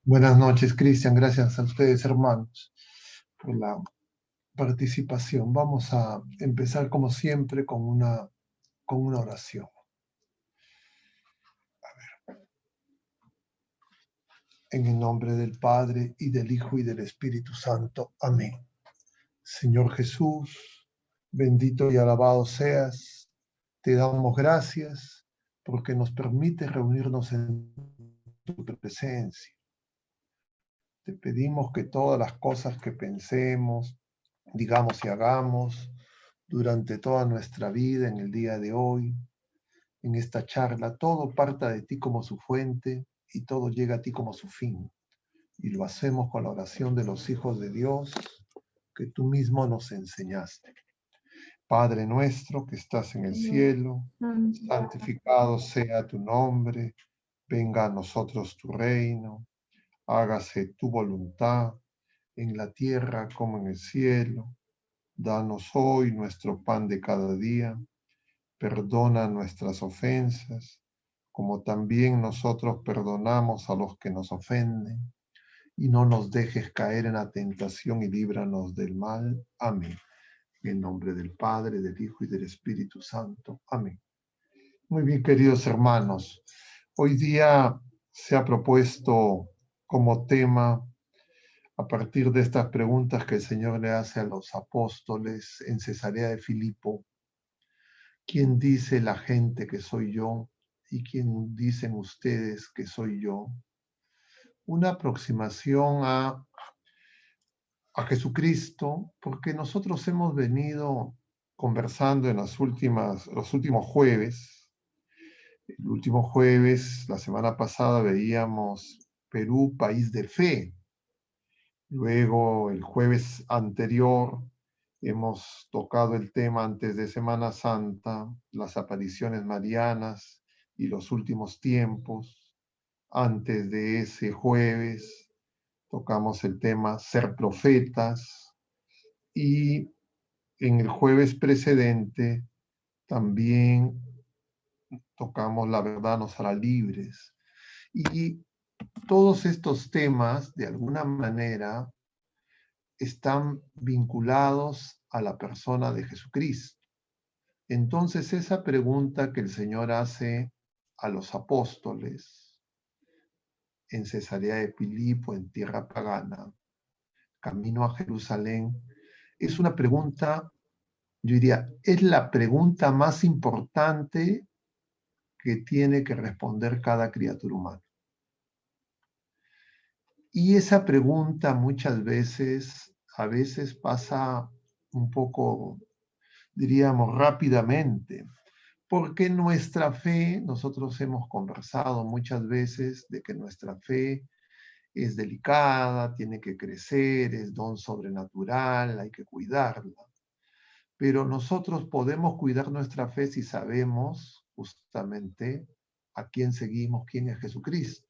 Buenas noches, Cristian. Gracias a ustedes, hermanos, por la participación. Vamos a empezar, como siempre, con una oración. En el nombre del Padre, y del Hijo, y del Espíritu Santo. Amén. Señor Jesús, bendito y alabado seas. Te damos gracias porque nos permite reunirnos en tu presencia. Te pedimos que todas las cosas que pensemos, digamos y hagamos durante toda nuestra vida, en el día de hoy, en esta charla, todo parta de ti como su fuente y todo llega a ti como su fin. Y lo hacemos con la oración de los hijos de Dios que tú mismo nos enseñaste. Padre nuestro que estás en el cielo, santificado sea tu nombre, venga a nosotros tu reino, hágase tu voluntad en la tierra como en el cielo. Danos hoy nuestro pan de cada día. Perdona nuestras ofensas, como también nosotros perdonamos a los que nos ofenden. Y no nos dejes caer en la tentación y líbranos del mal. Amén. En nombre del Padre, del Hijo y del Espíritu Santo. Amén. Muy bien, queridos hermanos. Hoy día se ha propuesto como tema, a partir de estas preguntas que el Señor le hace a los apóstoles en Cesarea de Filipo, ¿quién dice la gente que soy yo? ¿Y quién dicen ustedes que soy yo? Una aproximación a Jesucristo, porque nosotros hemos venido conversando en los últimos jueves. El último jueves, la semana pasada, veíamos Perú, país de fe. Luego, el jueves anterior, hemos tocado el tema antes de Semana Santa, las apariciones marianas y los últimos tiempos. Antes de ese jueves, tocamos el tema ser profetas. Y en el jueves precedente, también tocamos la verdad nos hará libres. Y todos estos temas, de alguna manera, están vinculados a la persona de Jesucristo. Entonces, esa pregunta que el Señor hace a los apóstoles en Cesarea de Filipo, en tierra pagana, camino a Jerusalén, es una pregunta, yo diría, es la pregunta más importante que tiene que responder cada criatura humana. Y esa pregunta a veces pasa un poco, diríamos, rápidamente, porque nuestra fe, nosotros hemos conversado muchas veces de que nuestra fe es delicada, tiene que crecer, es don sobrenatural, hay que cuidarla. Pero nosotros podemos cuidar nuestra fe si sabemos justamente a quién seguimos, quién es Jesucristo.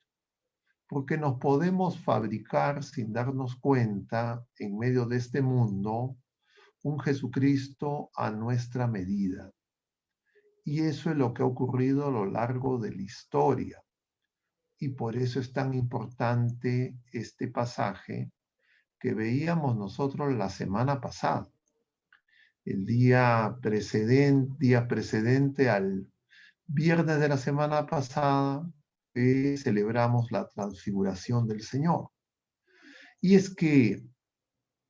Porque nos podemos fabricar sin darnos cuenta en medio de este mundo un Jesucristo a nuestra medida. Y eso es lo que ha ocurrido a lo largo de la historia. Y por eso es tan importante este pasaje que veíamos nosotros la semana pasada. El día precedente al viernes de la semana pasada, celebramos la transfiguración del Señor. Y es que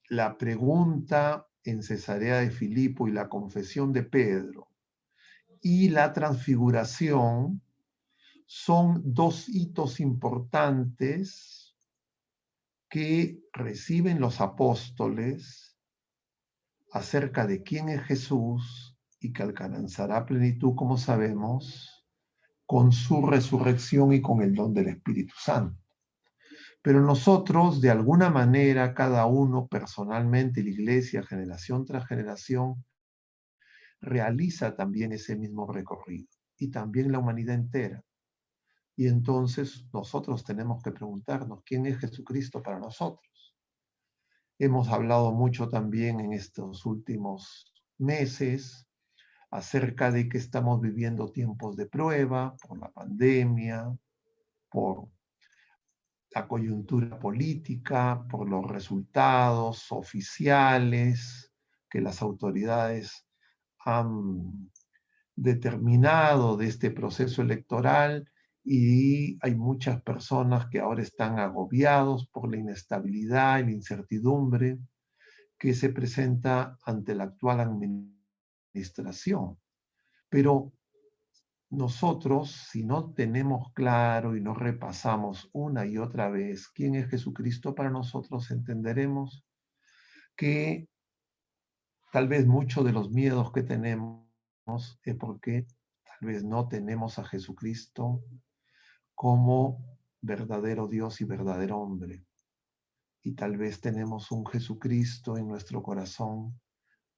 la pregunta en Cesarea de Filipo y la confesión de Pedro y la transfiguración son dos hitos importantes que reciben los apóstoles acerca de quién es Jesús y que alcanzará plenitud, como sabemos, con su resurrección y con el don del Espíritu Santo. Pero nosotros, de alguna manera, cada uno personalmente, la iglesia, generación tras generación, realiza también ese mismo recorrido y también la humanidad entera. Y entonces nosotros tenemos que preguntarnos, ¿quién es Jesucristo para nosotros? Hemos hablado mucho también en estos últimos meses acerca de que estamos viviendo tiempos de prueba por la pandemia, por la coyuntura política, por los resultados oficiales que las autoridades han determinado de este proceso electoral, y hay muchas personas que ahora están agobiados por la inestabilidad y la incertidumbre que se presenta ante la actual administración. Pero nosotros, si no tenemos claro y no repasamos una y otra vez quién es Jesucristo para nosotros, entenderemos que tal vez muchos de los miedos que tenemos es porque tal vez no tenemos a Jesucristo como verdadero Dios y verdadero hombre. Y tal vez tenemos un Jesucristo en nuestro corazón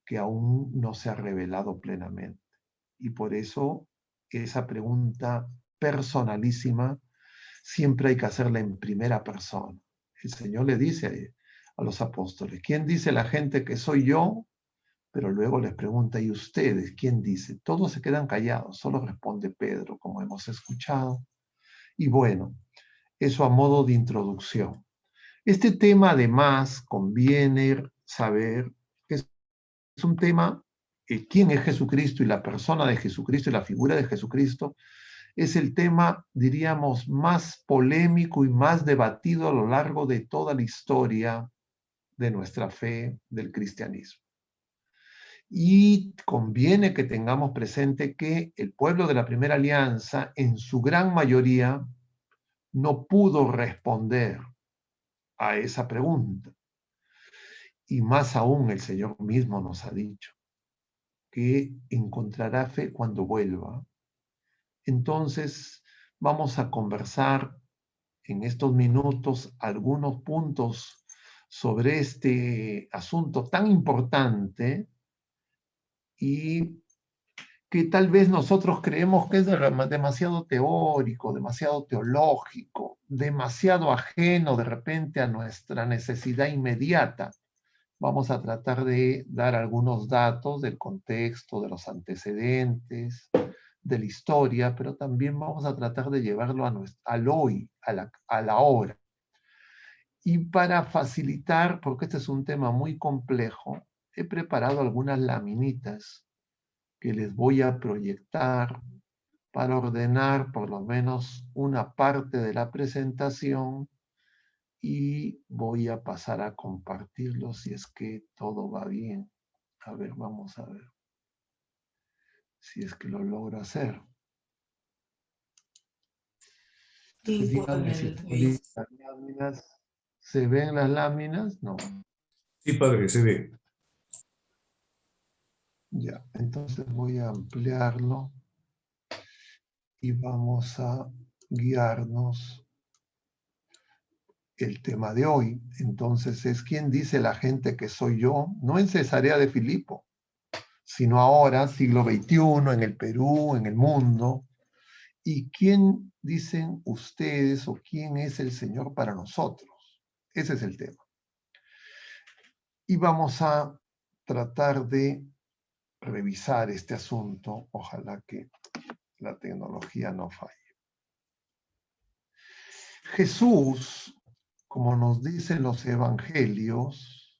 que aún no se ha revelado plenamente. Y por eso esa pregunta personalísima siempre hay que hacerla en primera persona. El Señor le dice a los apóstoles, ¿quién dice la gente que soy yo? Pero luego les pregunta, ¿y ustedes quién dice? Todos se quedan callados, solo responde Pedro, como hemos escuchado. Y bueno, eso a modo de introducción. Este tema además conviene saber que es un tema, quién es Jesucristo y la persona de Jesucristo y la figura de Jesucristo, es el tema, diríamos, más polémico y más debatido a lo largo de toda la historia de nuestra fe del cristianismo. Y conviene que tengamos presente que el pueblo de la primera alianza, en su gran mayoría, no pudo responder a esa pregunta. Y más aún el Señor mismo nos ha dicho que encontrará fe cuando vuelva. Entonces, vamos a conversar en estos minutos algunos puntos sobre este asunto tan importante y que tal vez nosotros creemos que es demasiado teórico, demasiado teológico, demasiado ajeno de repente a nuestra necesidad inmediata. Vamos a tratar de dar algunos datos del contexto, de los antecedentes, de la historia, pero también vamos a tratar de llevarlo al hoy, a la hora. Y para facilitar, porque este es un tema muy complejo, he preparado algunas laminitas que les voy a proyectar para ordenar por lo menos una parte de la presentación, y voy a pasar a compartirlo si es que todo va bien. A ver, vamos a ver si es que lo logro hacer. Sí, Díganme si están listas las láminas. ¿Se ven las láminas? No. sí, padre, se ve. Ya, entonces voy a ampliarlo y vamos a guiarnos el tema de hoy. Entonces es ¿quién dice la gente que soy yo? No en Cesarea de Filipo, sino ahora, siglo XXI, en el Perú, en el mundo. ¿Y quién dicen ustedes o quién es el Señor para nosotros? Ese es el tema. Y vamos a tratar de revisar este asunto. Ojalá que la tecnología no falle. Jesús, como nos dicen los evangelios,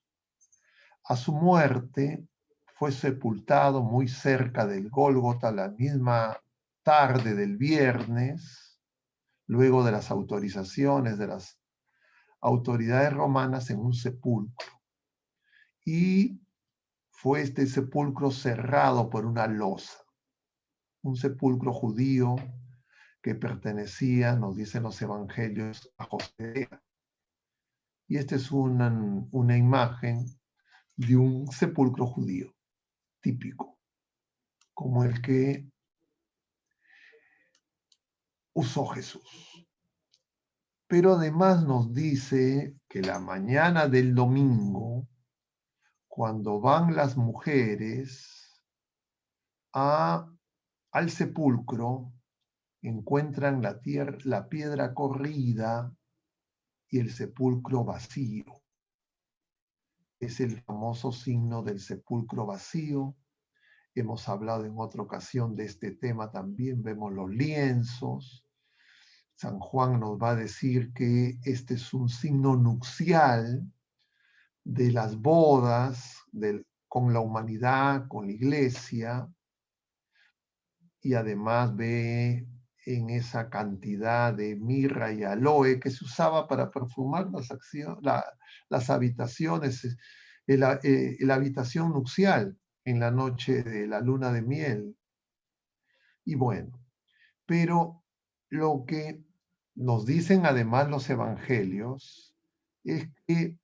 a su muerte fue sepultado muy cerca del Gólgota la misma tarde del viernes, luego de las autorizaciones de las autoridades romanas, en un sepulcro. Y fue este sepulcro cerrado por una losa, un sepulcro judío que pertenecía, nos dicen los evangelios, a José. Y esta es una imagen de un sepulcro judío típico, como el que usó Jesús. Pero además nos dice que la mañana del domingo, cuando van las mujeres al sepulcro, encuentran la piedra corrida y el sepulcro vacío. Es el famoso signo del sepulcro vacío. Hemos hablado en otra ocasión de este tema también. Vemos los lienzos San Juan nos va a decir que este es un signo nupcial de las bodas con la humanidad, con la iglesia, y además ve en esa cantidad de mirra y aloe que se usaba para perfumar las habitaciones, la habitación nupcial en la noche de la luna de miel. Y bueno, pero lo que nos dicen además los evangelios es que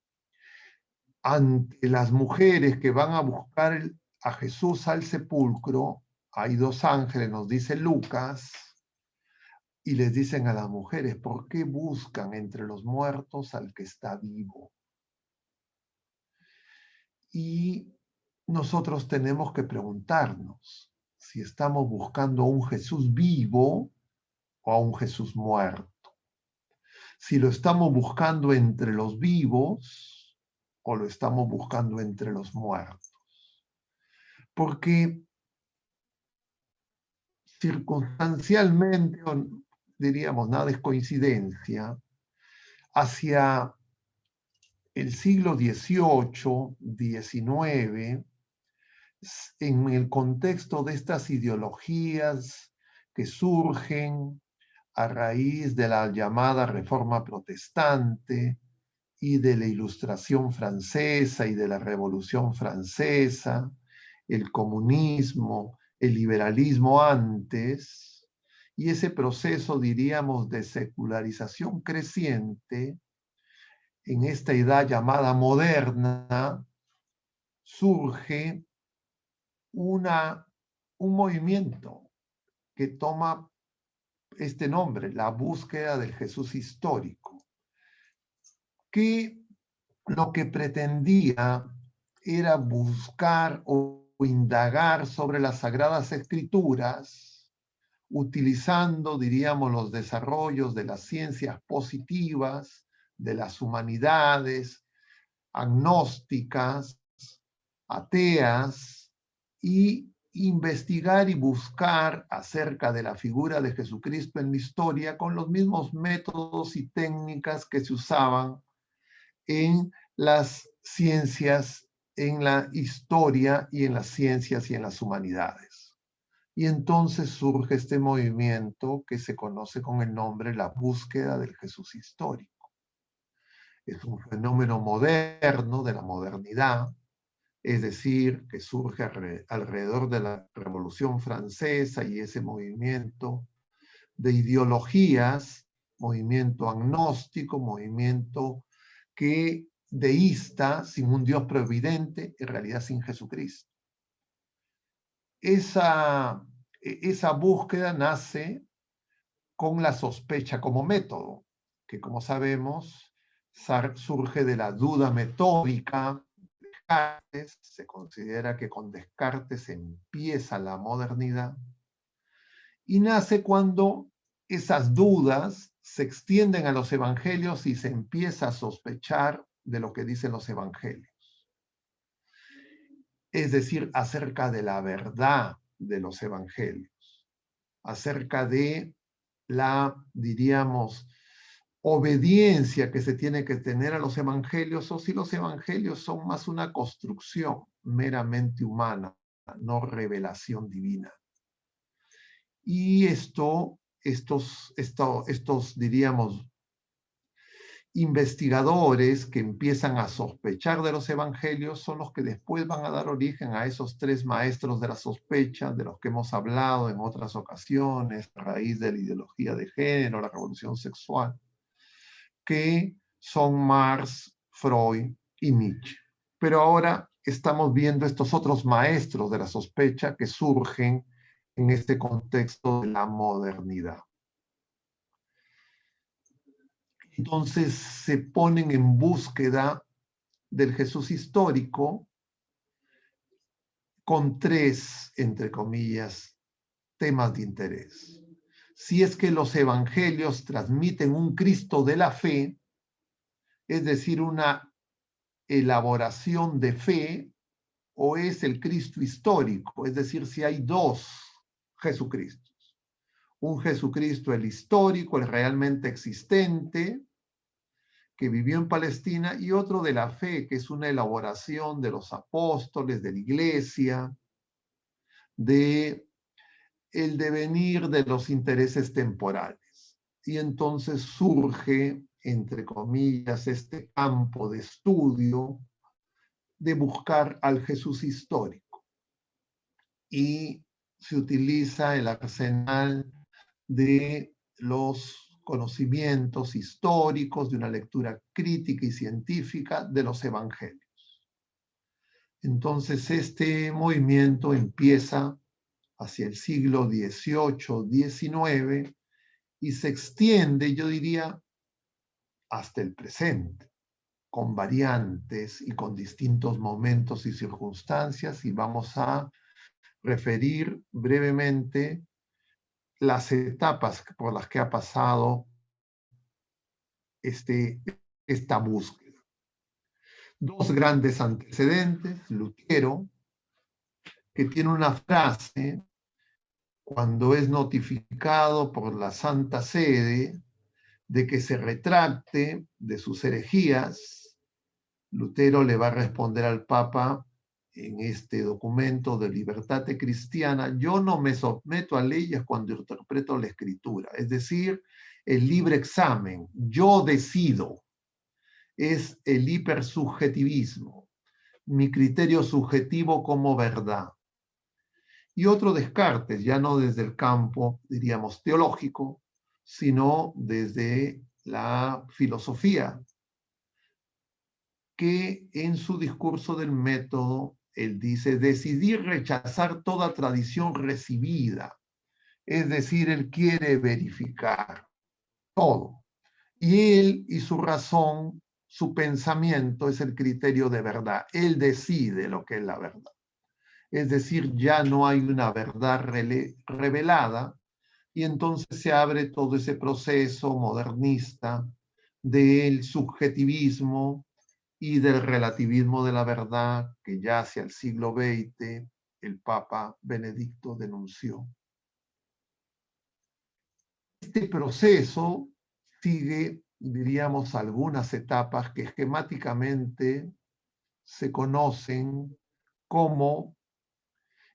ante las mujeres que van a buscar a Jesús al sepulcro, hay dos ángeles, nos dice Lucas, y les dicen a las mujeres, ¿por qué buscan entre los muertos al que está vivo? Y nosotros tenemos que preguntarnos si estamos buscando a un Jesús vivo o a un Jesús muerto. Si lo estamos buscando entre los vivos o lo estamos buscando entre los muertos. Porque circunstancialmente, diríamos, nada es coincidencia, hacia el siglo XVIII, XIX, en el contexto de estas ideologías que surgen a raíz de la llamada Reforma Protestante y de la Ilustración Francesa y de la Revolución Francesa, el comunismo, el liberalismo antes, y ese proceso, diríamos, de secularización creciente, en esta edad llamada moderna, surge un movimiento que toma este nombre, la búsqueda del Jesús histórico, que lo que pretendía era buscar o indagar sobre las Sagradas Escrituras, utilizando, diríamos, los desarrollos de las ciencias positivas, de las humanidades, agnósticas, ateas, y investigar y buscar acerca de la figura de Jesucristo en la historia con los mismos métodos y técnicas que se usaban en las ciencias, en la historia y en las ciencias y en las humanidades. Y entonces surge este movimiento que se conoce con el nombre la búsqueda del Jesús histórico. Es un fenómeno moderno de la modernidad, es decir, que surge alrededor de la Revolución Francesa y ese movimiento de ideologías, movimiento agnóstico, movimiento que deísta, sin un Dios providente, en realidad sin Jesucristo. Esa búsqueda nace con la sospecha como método, que como sabemos surge de la duda metódica. Descartes, se considera que con Descartes empieza la modernidad, y nace cuando esas dudas se extienden a los evangelios y se empieza a sospechar de lo que dicen los evangelios. Es decir, acerca de la verdad de los evangelios, acerca de la, diríamos, obediencia que se tiene que tener a los evangelios, o si los evangelios son más una construcción meramente humana, no revelación divina. Y estos, diríamos, investigadores que empiezan a sospechar de los evangelios son los que después van a dar origen a esos tres maestros de la sospecha de los que hemos hablado en otras ocasiones, a raíz de la ideología de género, la revolución sexual, que son Marx, Freud y Nietzsche. Pero ahora estamos viendo estos otros maestros de la sospecha que surgen en este contexto de la modernidad. Entonces se ponen en búsqueda del Jesús histórico con tres, entre comillas, temas de interés. Si es que los evangelios transmiten un Cristo de la fe, es decir, una elaboración de fe, o es el Cristo histórico, es decir, si hay dos Jesucristos, Un Jesucristo, el histórico, el realmente existente, que vivió en Palestina, y otro de la fe, que es una elaboración de los apóstoles, de la iglesia, de el devenir de los intereses temporales. Y entonces surge, entre comillas, este campo de estudio de buscar al Jesús histórico. Y se utiliza el arsenal de los conocimientos históricos, de una lectura crítica y científica de los evangelios. Entonces, este movimiento empieza hacia el siglo XVIII, XIX y se extiende, yo diría, hasta el presente, con variantes y con distintos momentos y circunstancias, y vamos a referir brevemente las etapas por las que ha pasado esta búsqueda. Dos grandes antecedentes: Lutero, que tiene una frase cuando es notificado por la Santa Sede de que se retracte de sus herejías. Lutero le va a responder al Papa en este documento de Libertate Cristiana: yo no me someto a leyes cuando interpreto la Escritura, es decir, el libre examen, yo decido, es el hipersubjetivismo, mi criterio subjetivo como verdad. Y otro Descartes, ya no desde el campo, diríamos, teológico, sino desde la filosofía, que en su discurso del método, él dice: decidí rechazar toda tradición recibida. Es decir, él quiere verificar todo. Y él y su razón, su pensamiento es el criterio de verdad. Él decide lo que es la verdad. Es decir, ya no hay una verdad revelada, y entonces se abre todo ese proceso modernista del subjetivismo y del relativismo de la verdad que ya hacia el siglo XX el Papa Benedicto denunció. Este proceso sigue, diríamos, algunas etapas que esquemáticamente se conocen como,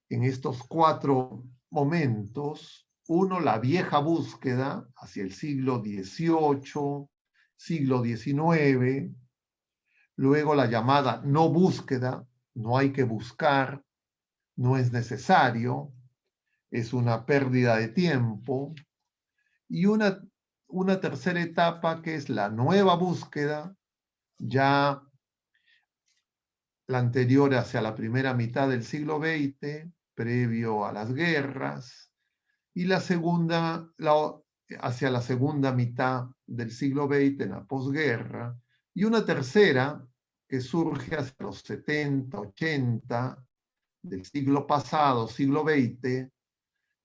en estos 4 momentos: uno, la vieja búsqueda hacia el siglo XVIII, siglo XIX; luego la llamada no búsqueda, no hay que buscar, no es necesario, es una pérdida de tiempo; y una tercera etapa que es la nueva búsqueda, ya la anterior hacia la primera mitad del siglo XX, previo a las guerras, y la segunda hacia la segunda mitad del siglo XX, en la posguerra, y una tercera que surge hacia los 70, 80 del siglo pasado, siglo XX,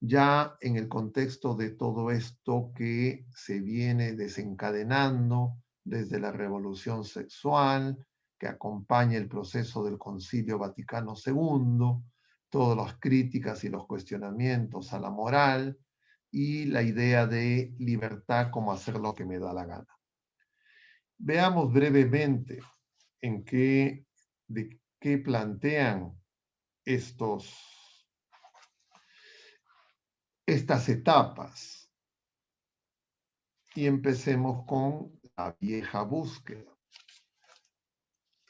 ya en el contexto de todo esto que se viene desencadenando desde la revolución sexual, que acompaña el proceso del Concilio Vaticano II, todas las críticas y los cuestionamientos a la moral, y la idea de libertad como hacer lo que me da la gana. Veamos brevemente de qué plantean estas etapas. Y empecemos con la vieja búsqueda.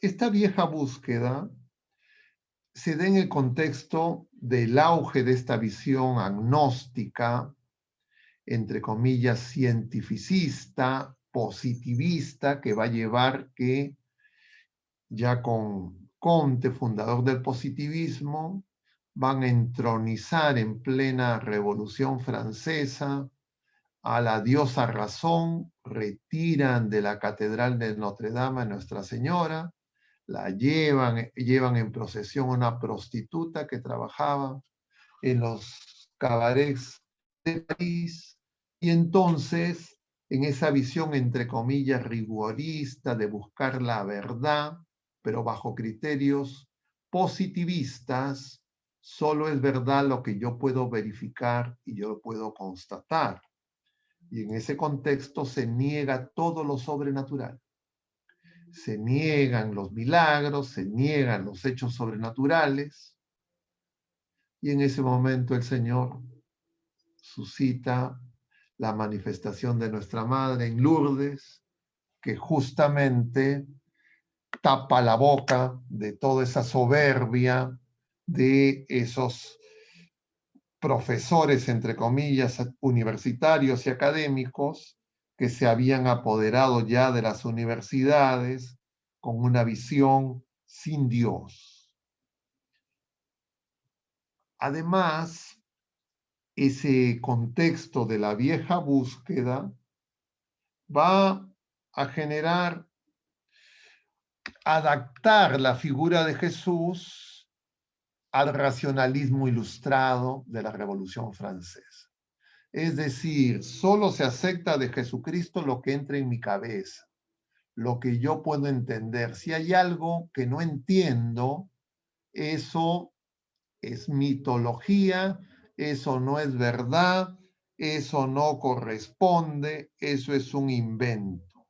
Esta vieja búsqueda se da en el contexto del auge de esta visión agnóstica, entre comillas, cientificista, positivista, que va a llevar que, ya con Comte, fundador del positivismo, van a entronizar en plena Revolución Francesa a la diosa razón, retiran de la Catedral de Notre Dame a Nuestra Señora, la llevan en procesión a una prostituta que trabajaba en los cabarets de París, y entonces, en esa visión, entre comillas, rigorista de buscar la verdad, pero bajo criterios positivistas, Solo es verdad lo que yo puedo verificar y yo lo puedo constatar. Y en ese contexto se niega todo lo sobrenatural. Se niegan los milagros, se niegan los hechos sobrenaturales. Y en ese momento el Señor suscita la manifestación de nuestra Madre en Lourdes, que justamente tapa la boca de toda esa soberbia de esos profesores, entre comillas, universitarios y académicos que se habían apoderado ya de las universidades con una visión sin Dios. Además, ese contexto de la vieja búsqueda va a generar, adaptar la figura de Jesús al racionalismo ilustrado de la Revolución Francesa. Es decir, solo se acepta de Jesucristo lo que entra en mi cabeza, lo que yo puedo entender. Si hay algo que no entiendo, eso es mitología, eso no es verdad, eso no corresponde, eso es un invento.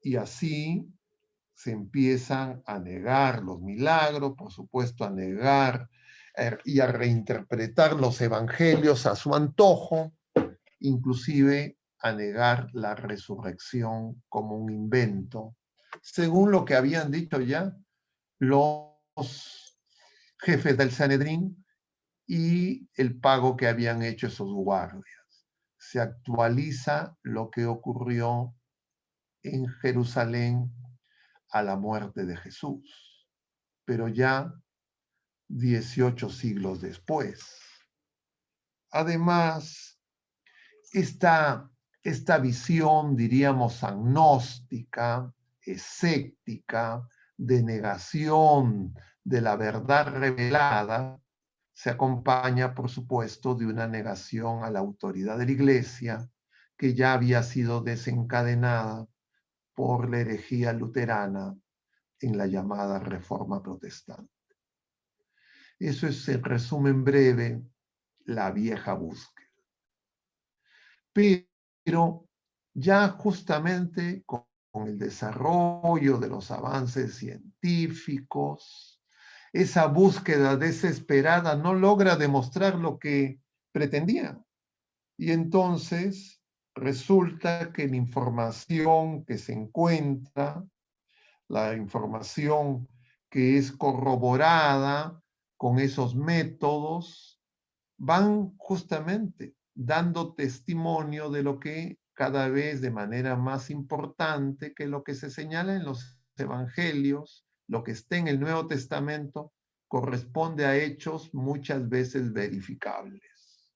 Y así se empiezan a negar los milagros, por supuesto a negar y a reinterpretar los evangelios a su antojo, inclusive a negar la resurrección como un invento, según lo que habían dicho ya los jefes del Sanedrín y el pago que habían hecho esos guardias. Se actualiza lo que ocurrió en Jerusalén a la muerte de Jesús, pero ya 18 siglos después. Además, esta visión, diríamos, agnóstica, escéptica, de negación de la verdad revelada, se acompaña, por supuesto, de una negación a la autoridad de la Iglesia, que ya había sido desencadenada por la herejía luterana en la llamada Reforma Protestante. Eso es, en resumen breve, la vieja búsqueda. Pero ya justamente con el desarrollo de los avances científicos, esa búsqueda desesperada no logra demostrar lo que pretendían. Y entonces resulta que la información que se encuentra, la información que es corroborada con esos métodos, van justamente dando testimonio de lo que cada vez de manera más importante que lo que se señala en los evangelios, lo que está en el Nuevo Testamento, corresponde a hechos muchas veces verificables.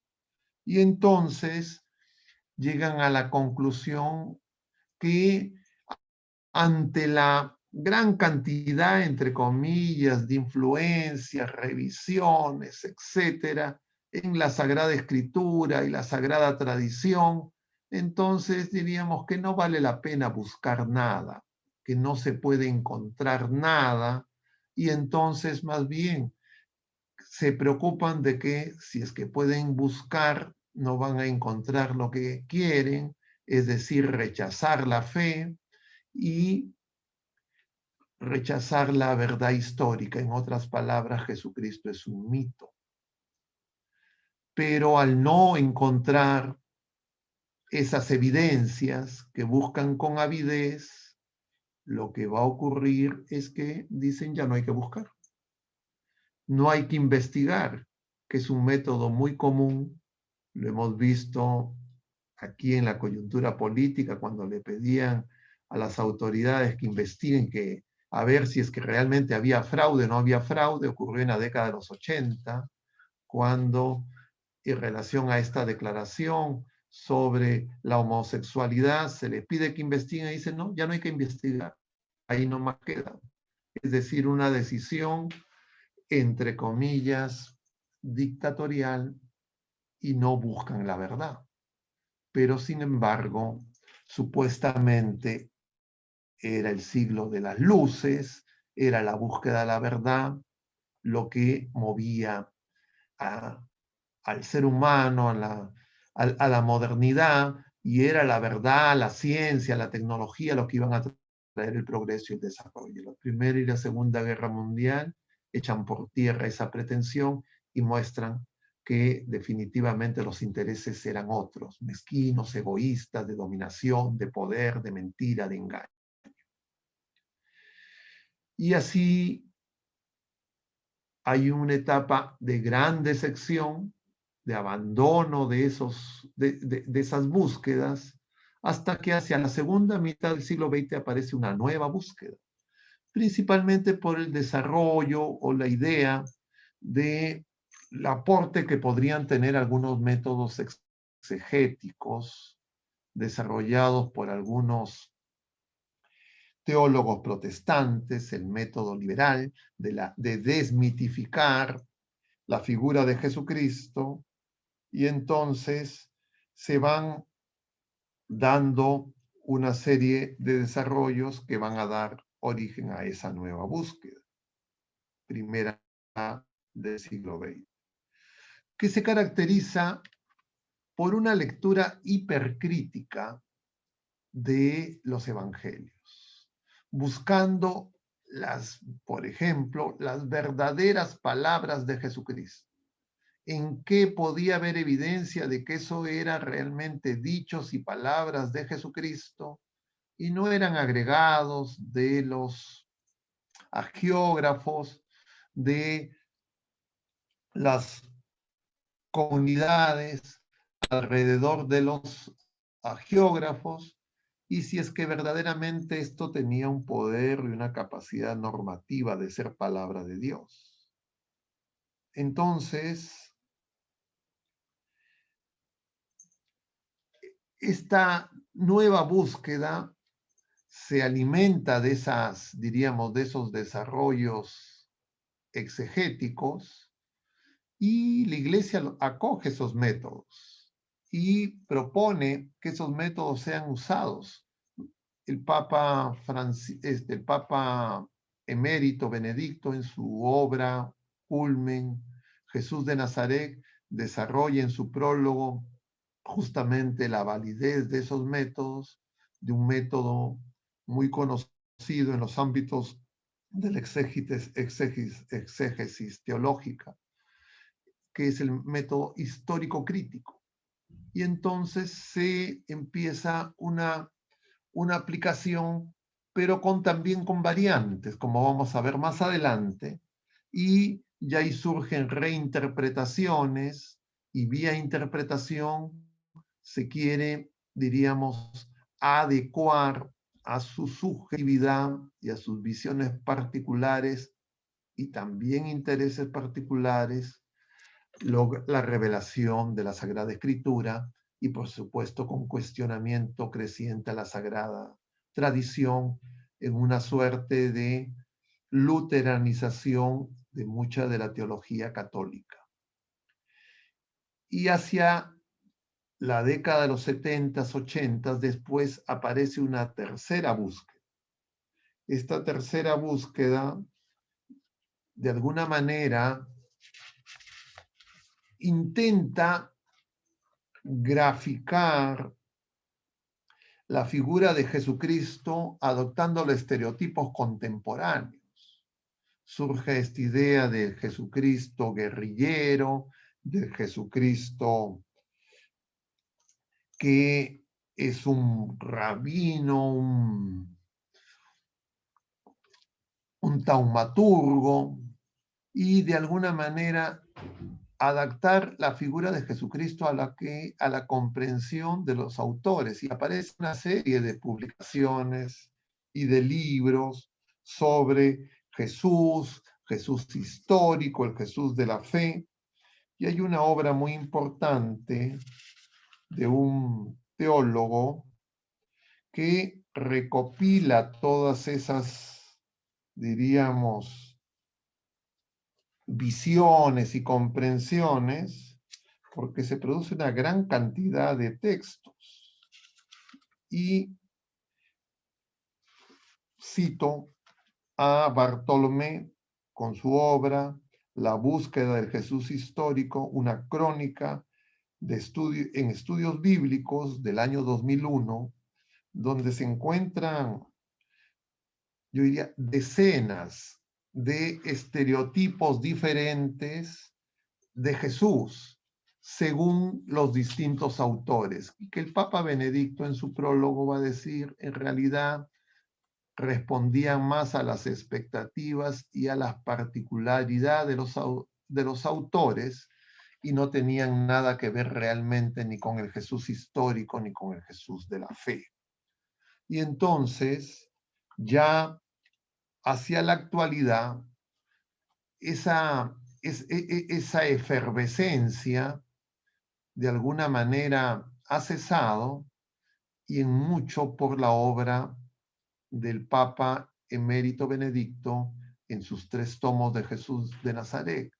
Y entonces llegan a la conclusión que ante la gran cantidad, entre comillas, de influencias, revisiones, etcétera, en la Sagrada Escritura y la Sagrada Tradición, entonces diríamos que no vale la pena buscar nada, que no se puede encontrar nada, y entonces más bien se preocupan de que si es que pueden buscar, no van a encontrar lo que quieren, es decir, rechazar la fe y rechazar la verdad histórica. En otras palabras, Jesucristo es un mito. Pero al no encontrar esas evidencias que buscan con avidez, lo que va a ocurrir es que dicen ya no hay que buscar. No hay que investigar, que es un método muy común. Lo hemos visto aquí en la coyuntura política cuando le pedían a las autoridades que investiguen que a ver si es que realmente había fraude o no había fraude. Ocurrió en la década de los 80, cuando en relación a esta declaración sobre la homosexualidad se le pide que investiguen y dicen, no, ya no hay que investigar, ahí nomás queda. Es decir, una decisión, entre comillas, dictatorial, y no buscan la verdad. Pero sin embargo, supuestamente era el siglo de las luces, era la búsqueda de la verdad, lo que movía al ser humano, a la modernidad, y era la verdad, la ciencia, la tecnología, lo que iban a traer el progreso y el desarrollo. La Primera y la Segunda Guerra Mundial echan por tierra esa pretensión y muestran que definitivamente los intereses eran otros, mezquinos, egoístas, de dominación, de poder, de mentira, de engaño. Y así hay una etapa de gran decepción, de abandono de esas búsquedas, hasta que hacia la segunda mitad del siglo XX aparece una nueva búsqueda, principalmente por el desarrollo o la idea del aporte que podrían tener algunos métodos exegéticos desarrollados por algunos teólogos protestantes, el método liberal de desmitificar la figura de Jesucristo, y entonces se van dando una serie de desarrollos que van a dar origen a esa nueva búsqueda, primera del siglo XX, que se caracteriza por una lectura hipercrítica de los evangelios, buscando por ejemplo, las verdaderas palabras de Jesucristo. ¿En qué podía haber evidencia de que eso era realmente dichos y palabras de Jesucristo y no eran agregados de los agiógrafos, de las comunidades alrededor de los agiógrafos, y si es que verdaderamente esto tenía un poder y una capacidad normativa de ser palabra de Dios? Entonces, esta nueva búsqueda se alimenta de diríamos, de esos desarrollos exegéticos, y la Iglesia acoge esos métodos y propone que esos métodos sean usados. El Papa emérito Benedicto, en su obra Culmen, Jesús de Nazaret, desarrolla en su prólogo justamente la validez de esos métodos, de un método muy conocido en los ámbitos de la exégesis teológica, que es el método histórico crítico. Y entonces se empieza una aplicación, pero también con variantes, como vamos a ver más adelante, y ya ahí surgen reinterpretaciones, y vía interpretación se quiere, diríamos, adecuar a su subjetividad y a sus visiones particulares y también intereses particulares, la revelación de la Sagrada Escritura, y por supuesto con cuestionamiento creciente a la Sagrada Tradición, en una suerte de luteranización de mucha de la teología católica. Y hacia la década de los 70s, 80s, después aparece una tercera búsqueda. Esta tercera búsqueda, de alguna manera, intenta graficar la figura de Jesucristo adoptando los estereotipos contemporáneos. Surge esta idea del Jesucristo guerrillero, del Jesucristo que es un rabino, un taumaturgo, y de alguna manera adaptar la figura de Jesucristo a la comprensión de los autores. Y aparece una serie de publicaciones y de libros sobre Jesús, Jesús histórico, el Jesús de la fe. Y hay una obra muy importante de un teólogo que recopila todas esas, diríamos, visiones y comprensiones, porque se produce una gran cantidad de textos. Y cito a Bartolomé con su obra La búsqueda del Jesús histórico, una crónica en estudios bíblicos del año 2001, donde se encuentran, yo diría, decenas de estereotipos diferentes de Jesús, según los distintos autores, y que el Papa Benedicto en su prólogo va a decir, en realidad, respondían más a las expectativas y a las particularidades de los autores y no tenían nada que ver realmente ni con el Jesús histórico ni con el Jesús de la fe. Y entonces, ya hacia la actualidad, esa efervescencia de alguna manera ha cesado y en mucho por la obra del Papa Emérito Benedicto en sus 3 tomos de Jesús de Nazaret,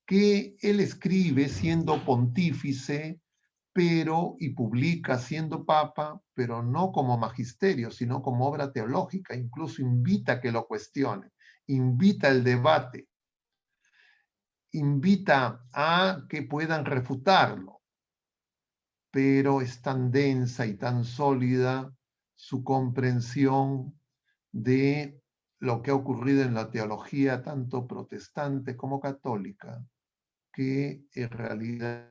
que él escribe siendo pontífice, y publica siendo papa, pero no como magisterio, sino como obra teológica. Incluso invita a que lo cuestione, invita al debate, invita a que puedan refutarlo, pero es tan densa y tan sólida su comprensión de lo que ha ocurrido en la teología, tanto protestante como católica, que en realidad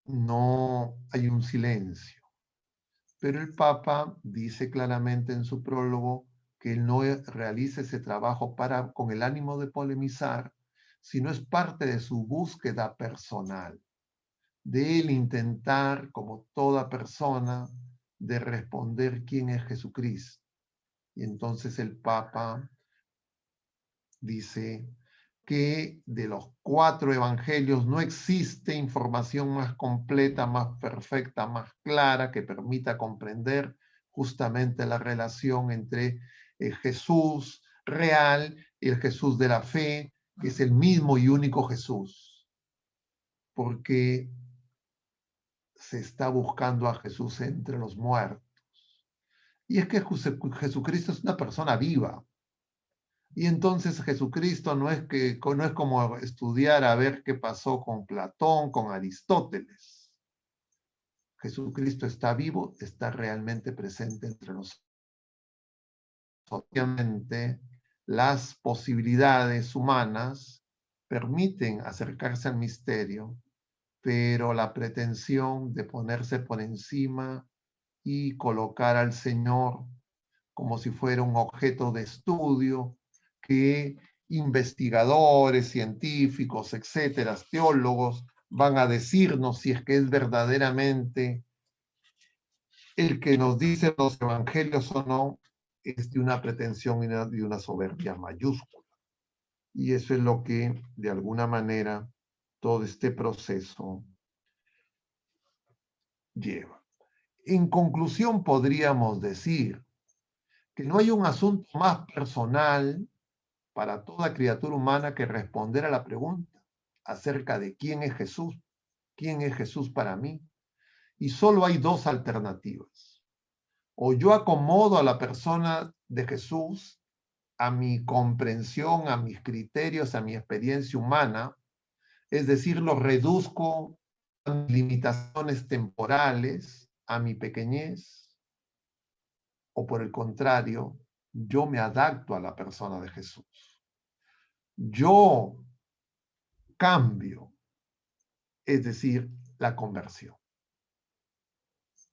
no hay un silencio. Pero el Papa dice claramente en su prólogo que él no realiza ese trabajo con el ánimo de polemizar, sino es parte de su búsqueda personal, de él intentar, como toda persona, de responder quién es Jesucristo. Y entonces el Papa dice que de los 4 evangelios no existe información más completa, más perfecta, más clara que permita comprender justamente la relación entre el Jesús real y el Jesús de la fe, que es el mismo y único Jesús, porque se está buscando a Jesús entre los muertos. Y es que Jesucristo es una persona viva. Y entonces Jesucristo no es como estudiar a ver qué pasó con Platón, con Aristóteles. Jesucristo está vivo, está realmente presente entre nosotros. Obviamente, las posibilidades humanas permiten acercarse al misterio, pero la pretensión de ponerse por encima y colocar al Señor como si fuera un objeto de estudio que investigadores, científicos, etcétera, teólogos, van a decirnos si es que es verdaderamente el que nos dice los evangelios o no, es de una pretensión y de una soberbia mayúscula. Y eso es lo que, de alguna manera, todo este proceso lleva. En conclusión, podríamos decir que no hay un asunto más personal para toda criatura humana que responder a la pregunta acerca de quién es Jesús para mí. Y solo hay 2 alternativas. O yo acomodo a la persona de Jesús a mi comprensión, a mis criterios, a mi experiencia humana, es decir, lo reduzco a mis limitaciones temporales, a mi pequeñez, o por el contrario, yo me adapto a la persona de Jesús. Yo cambio, es decir, la conversión.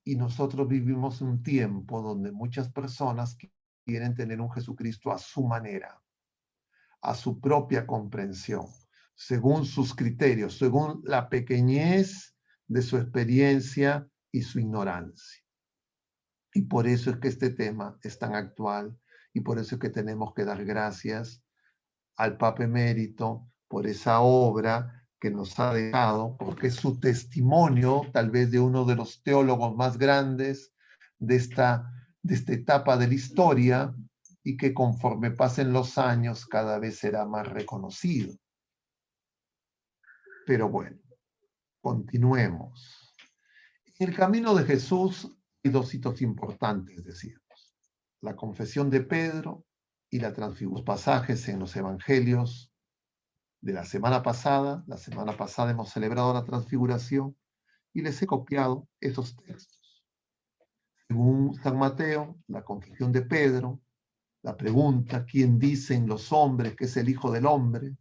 Y nosotros vivimos un tiempo donde muchas personas quieren tener un Jesucristo a su manera, a su propia comprensión, según sus criterios, según la pequeñez de su experiencia y su ignorancia. Y por eso es que este tema es tan actual y por eso es que tenemos que dar gracias al Papa Emérito por esa obra que nos ha dejado, porque es su testimonio, tal vez de uno de los teólogos más grandes de esta etapa de la historia, y que conforme pasen los años cada vez será más reconocido. Pero bueno, continuemos. En el camino de Jesús hay 2 hitos importantes, decíamos: la confesión de Pedro y la transfiguración. Pasajes en los evangelios de la semana pasada. La semana pasada hemos celebrado la transfiguración y les he copiado esos textos. Según San Mateo, la confesión de Pedro, la pregunta, ¿quién dicen los hombres que es el Hijo del Hombre?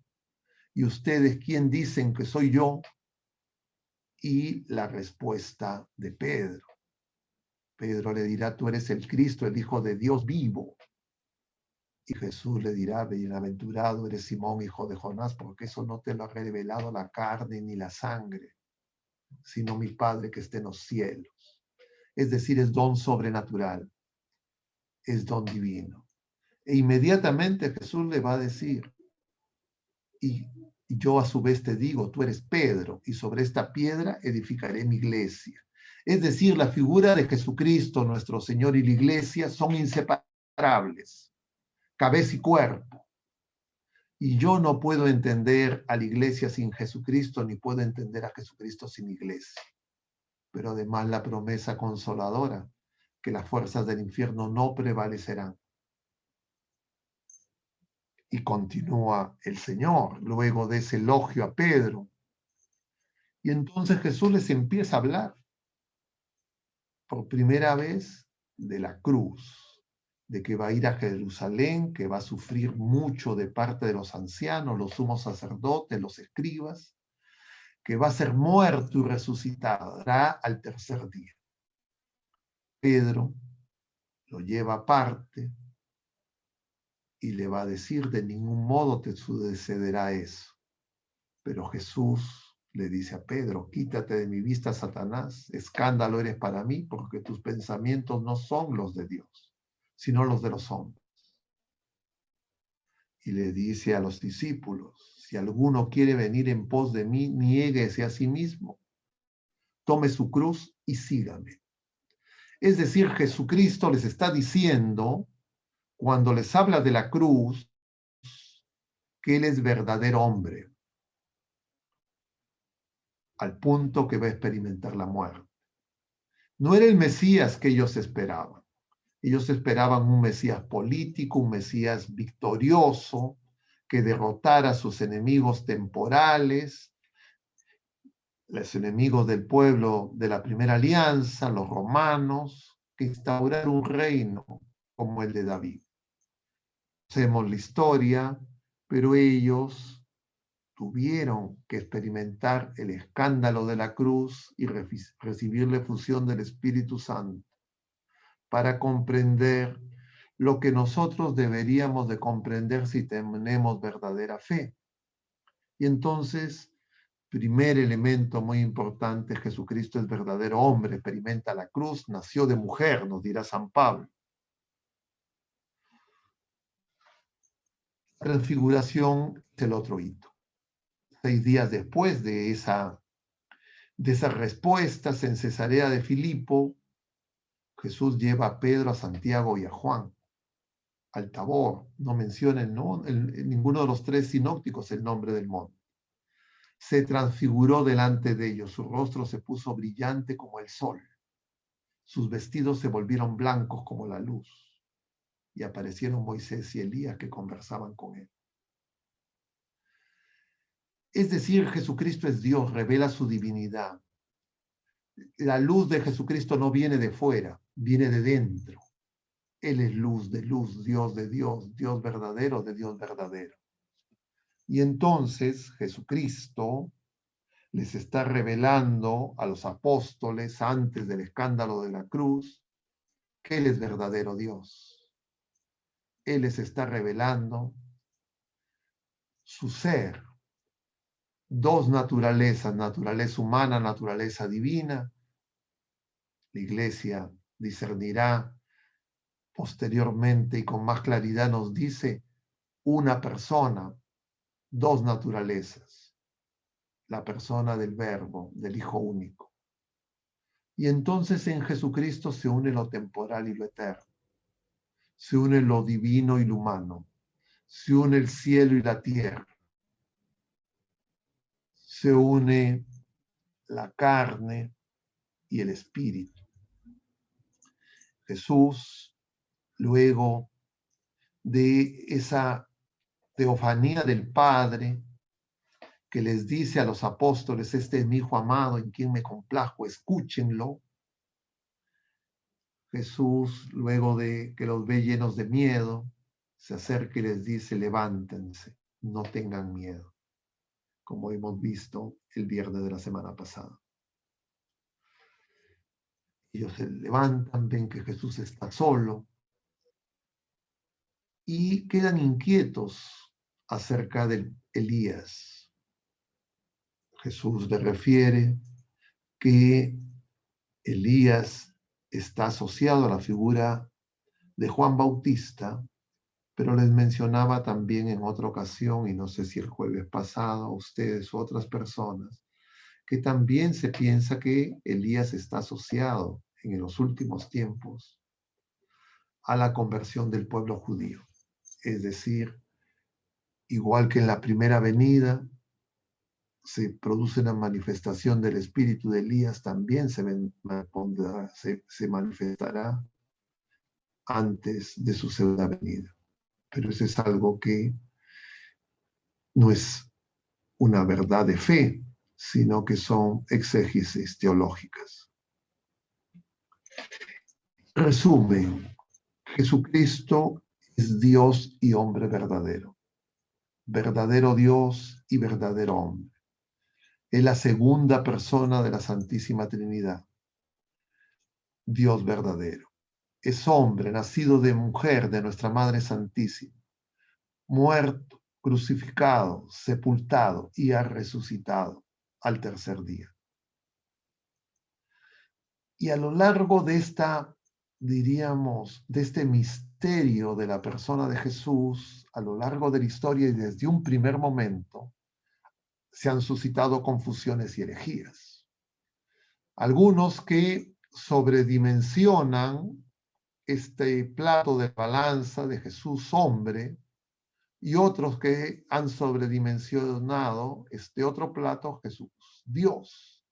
¿Y ustedes quién dicen que soy yo? Y la respuesta de Pedro. Pedro le dirá, tú eres el Cristo, el Hijo de Dios vivo. Y Jesús le dirá, bienaventurado eres Simón, hijo de Jonás, porque eso no te lo ha revelado la carne ni la sangre, sino mi Padre que está en los cielos. Es decir, es don sobrenatural, es don divino. E inmediatamente Jesús le va a decir, y yo a su vez te digo, tú eres Pedro, y sobre esta piedra edificaré mi iglesia. Es decir, la figura de Jesucristo, nuestro Señor, y la iglesia son inseparables, cabeza y cuerpo. Y yo no puedo entender a la iglesia sin Jesucristo, ni puedo entender a Jesucristo sin iglesia. Pero además la promesa consoladora, que las fuerzas del infierno no prevalecerán. Y continúa el Señor, luego de ese elogio a Pedro. Y entonces Jesús les empieza a hablar por primera vez de la cruz, de que va a ir a Jerusalén, que va a sufrir mucho de parte de los ancianos, los sumos sacerdotes, los escribas, que va a ser muerto y resucitará al tercer día. Pedro lo lleva aparte y le va a decir, de ningún modo te sucederá eso. Pero Jesús le dice a Pedro, quítate de mi vista, Satanás, escándalo eres para mí, porque tus pensamientos no son los de Dios, sino los de los hombres. Y le dice a los discípulos, si alguno quiere venir en pos de mí, niéguese a sí mismo, tome su cruz y sígame. Es decir, Jesucristo les está diciendo, cuando les habla de la cruz, que Él es verdadero hombre, al punto que va a experimentar la muerte. No era el Mesías que ellos esperaban. Ellos esperaban un Mesías político, un Mesías victorioso, que derrotara a sus enemigos temporales, los enemigos del pueblo de la primera alianza, los romanos, que instaurara un reino como el de David. Conocemos la historia, pero ellos tuvieron que experimentar el escándalo de la cruz y recibir la efusión del Espíritu Santo para comprender lo que nosotros deberíamos de comprender si tenemos verdadera fe. Y entonces, primer elemento muy importante, Jesucristo es verdadero hombre, experimenta la cruz, nació de mujer, nos dirá San Pablo. Transfiguración es el otro hito. 6 días después de esas respuestas en Cesarea de Filipo, Jesús lleva a Pedro, a Santiago y a Juan al Tabor. No menciona ninguno de los 3 sinópticos el nombre del monte. Se transfiguró delante de ellos, su rostro se puso brillante como el sol, sus vestidos se volvieron blancos como la luz, y aparecieron Moisés y Elías que conversaban con él. Es decir, Jesucristo es Dios, revela su divinidad. La luz de Jesucristo no viene de fuera, viene de dentro. Él es luz de luz, Dios de Dios, Dios verdadero de Dios verdadero. Y entonces Jesucristo les está revelando a los apóstoles antes del escándalo de la cruz que Él es verdadero Dios. Él les está revelando su ser. 2 naturalezas, naturaleza humana, naturaleza divina. La Iglesia discernirá posteriormente y con más claridad nos dice una persona, 2 naturalezas. La persona del Verbo, del Hijo único. Y entonces en Jesucristo se une lo temporal y lo eterno. Se une lo divino y lo humano. Se une el cielo y la tierra. Se une la carne y el espíritu. Jesús, luego de esa teofanía del Padre, que les dice a los apóstoles, este es mi Hijo amado en quien me complazco, escúchenlo. Jesús, luego de que los ve llenos de miedo, se acerca y les dice, levántense, no tengan miedo, como hemos visto el viernes de la semana pasada. Ellos se levantan, ven que Jesús está solo y quedan inquietos acerca de Elías. Jesús les refiere que Elías está asociado a la figura de Juan Bautista, pero les mencionaba también en otra ocasión, y no sé si el jueves pasado, ustedes u otras personas, que también se piensa que Elías está asociado en los últimos tiempos a la conversión del pueblo judío. Es decir, igual que en la primera venida se produce una manifestación del espíritu de Elías, también se manifestará antes de su segunda venida. Pero eso es algo que no es una verdad de fe, sino que son exégesis teológicas. Resumen, Jesucristo es Dios y hombre verdadero. Verdadero Dios y verdadero hombre. Es la segunda persona de la Santísima Trinidad. Dios verdadero. Es hombre, nacido de mujer, de nuestra Madre Santísima. Muerto, crucificado, sepultado y ha resucitado al tercer día. Y a lo largo de de este misterio de la persona de Jesús, a lo largo de la historia y desde un primer momento, se han suscitado confusiones y herejías. Algunos que sobredimensionan este plato de balanza de Jesús hombre, y otros que han sobredimensionado este otro plato, Jesús Dios,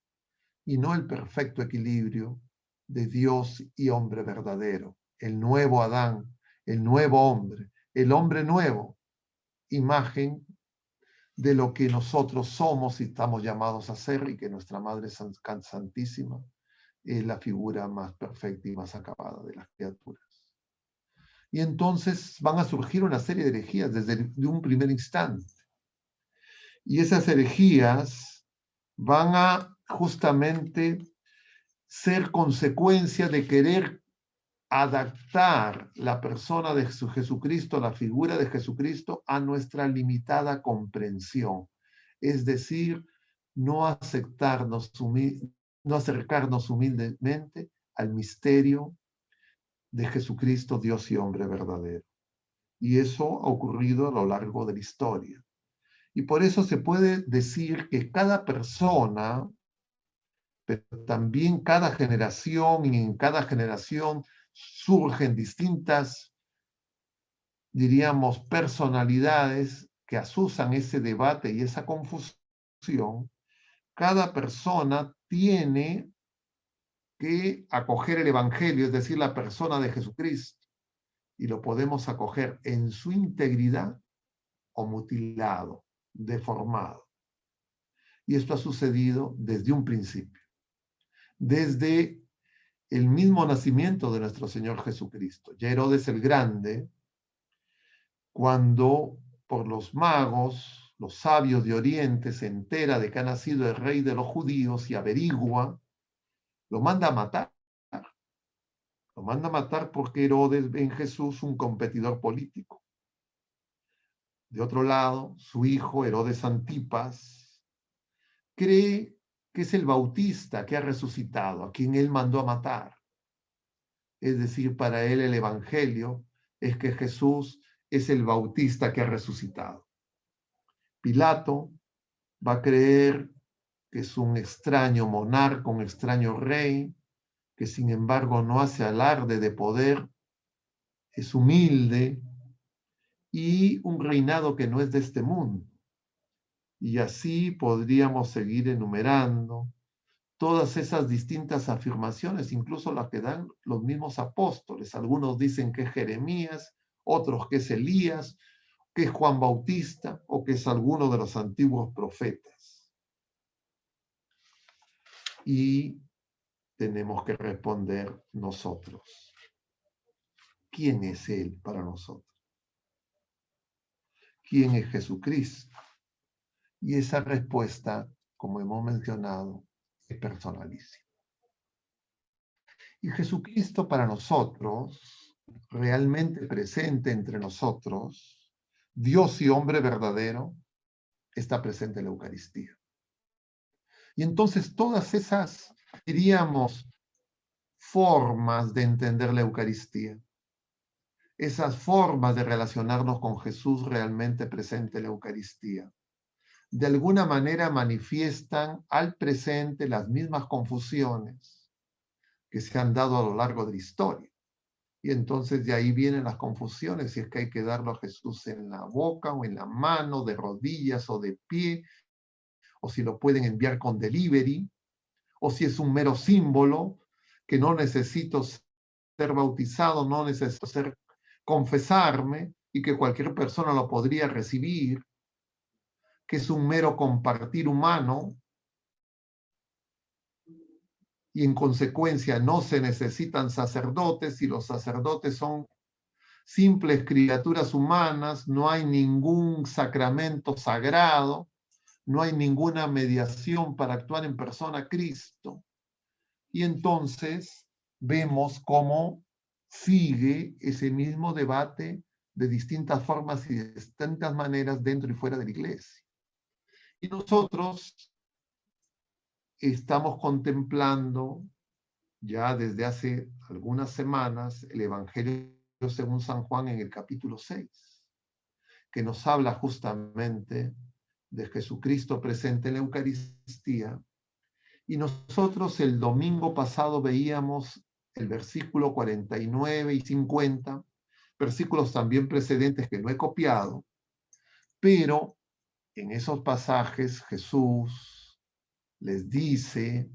y no el perfecto equilibrio de Dios y hombre verdadero, el nuevo Adán, el nuevo hombre, el hombre nuevo, imagen de lo que nosotros somos y estamos llamados a ser, y que nuestra Madre Santísima es la figura más perfecta y más acabada de las criaturas. Y entonces van a surgir una serie de herejías desde un primer instante. Y esas herejías van a justamente ser consecuencia de querer adaptar la persona de Jesucristo, la figura de Jesucristo, a nuestra limitada comprensión. Es decir, no acercarnos humildemente al misterio de Jesucristo, Dios y hombre verdadero. Y eso ha ocurrido a lo largo de la historia. Y por eso se puede decir que cada persona, pero también cada generación, y en cada generación surgen distintas, diríamos, personalidades que asusan ese debate y esa confusión. Cada persona tiene que acoger el Evangelio, es decir, la persona de Jesucristo, y lo podemos acoger en su integridad o mutilado, deformado. Y esto ha sucedido desde un principio, desde el mismo nacimiento de nuestro Señor Jesucristo. Ya Herodes el Grande, cuando por los magos, los sabios de Oriente, se entera de que ha nacido el rey de los judíos y averigua, lo manda a matar. Lo manda a matar porque Herodes ve en Jesús un competidor político. De otro lado, su hijo, Herodes Antipas, cree que es el Bautista que ha resucitado, a quien él mandó a matar. Es decir, para él el Evangelio es que Jesús es el Bautista que ha resucitado. Pilato va a creer que es un extraño monarca, un extraño rey, que sin embargo no hace alarde de poder, es humilde y un reinado que no es de este mundo. Y así podríamos seguir enumerando todas esas distintas afirmaciones, incluso las que dan los mismos apóstoles. Algunos dicen que es Jeremías, otros que es Elías, que es Juan Bautista o que es alguno de los antiguos profetas. Y tenemos que responder nosotros. ¿Quién es Él para nosotros? ¿Quién es Jesucristo? Y esa respuesta, como hemos mencionado, es personalísima. Y Jesucristo para nosotros, realmente presente entre nosotros, Dios y hombre verdadero, está presente en la Eucaristía. Y entonces todas esas, diríamos, formas de entender la Eucaristía, esas formas de relacionarnos con Jesús realmente presente en la Eucaristía, de alguna manera manifiestan al presente las mismas confusiones que se han dado a lo largo de la historia. Y entonces de ahí vienen las confusiones, si es que hay que darlo a Jesús en la boca o en la mano, de rodillas o de pie, o si lo pueden enviar con delivery, o si es un mero símbolo, que no necesito ser bautizado, no necesito confesarme, y que cualquier persona lo podría recibir, que es un mero compartir humano, y en consecuencia no se necesitan sacerdotes, y los sacerdotes son simples criaturas humanas, no hay ningún sacramento sagrado, no hay ninguna mediación para actuar en persona a Cristo. Y entonces vemos cómo sigue ese mismo debate de distintas formas y de distintas maneras dentro y fuera de la iglesia. Y nosotros estamos contemplando ya desde hace algunas semanas el Evangelio según San Juan en el capítulo 6, que nos habla justamente de Jesucristo presente en la Eucaristía. Y nosotros el domingo pasado veíamos el versículo 49 y 50, versículos también precedentes que no he copiado, pero en esos pasajes Jesús les dice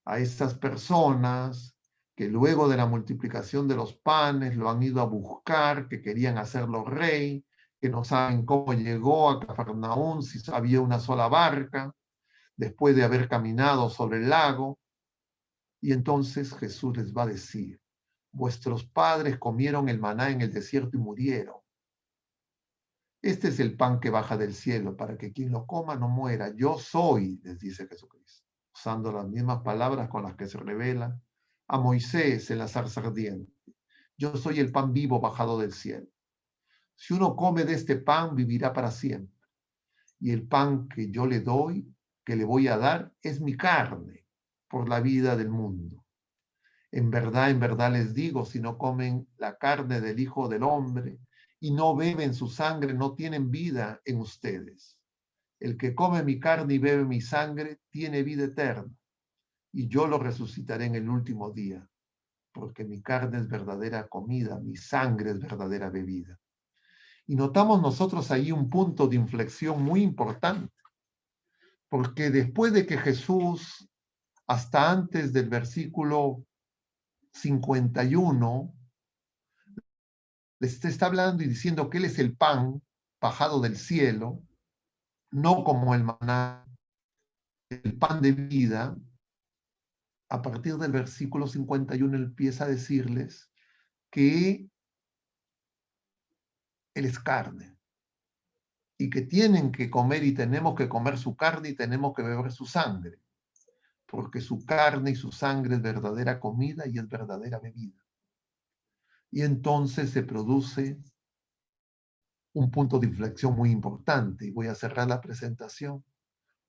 a estas personas que luego de la multiplicación de los panes lo han ido a buscar, que querían hacerlo rey, que no saben cómo llegó a Cafarnaún, si había una sola barca, después de haber caminado sobre el lago. Y entonces Jesús les va a decir, vuestros padres comieron el maná en el desierto y murieron. Este es el pan que baja del cielo, para que quien lo coma no muera. Yo soy, les dice Jesucristo, usando las mismas palabras con las que se revela a Moisés en la zarza ardiente. Yo soy el pan vivo bajado del cielo. Si uno come de este pan, vivirá para siempre. Y el pan que yo le doy, que le voy a dar, es mi carne por la vida del mundo. En verdad les digo, si no comen la carne del Hijo del Hombre y no beben su sangre, no tienen vida en ustedes. El que come mi carne y bebe mi sangre tiene vida eterna, y yo lo resucitaré en el último día, porque mi carne es verdadera comida, mi sangre es verdadera bebida. Y notamos nosotros ahí un punto de inflexión muy importante, porque después de que Jesús, hasta antes del versículo 51, les está hablando y diciendo que Él es el pan bajado del cielo, no como el maná, el pan de vida. A partir del versículo 51 Él empieza a decirles que Él es carne y que tienen que comer y tenemos que comer su carne y tenemos que beber su sangre, porque su carne y su sangre es verdadera comida y es verdadera bebida. Y entonces se produce un punto de inflexión muy importante, y voy a cerrar la presentación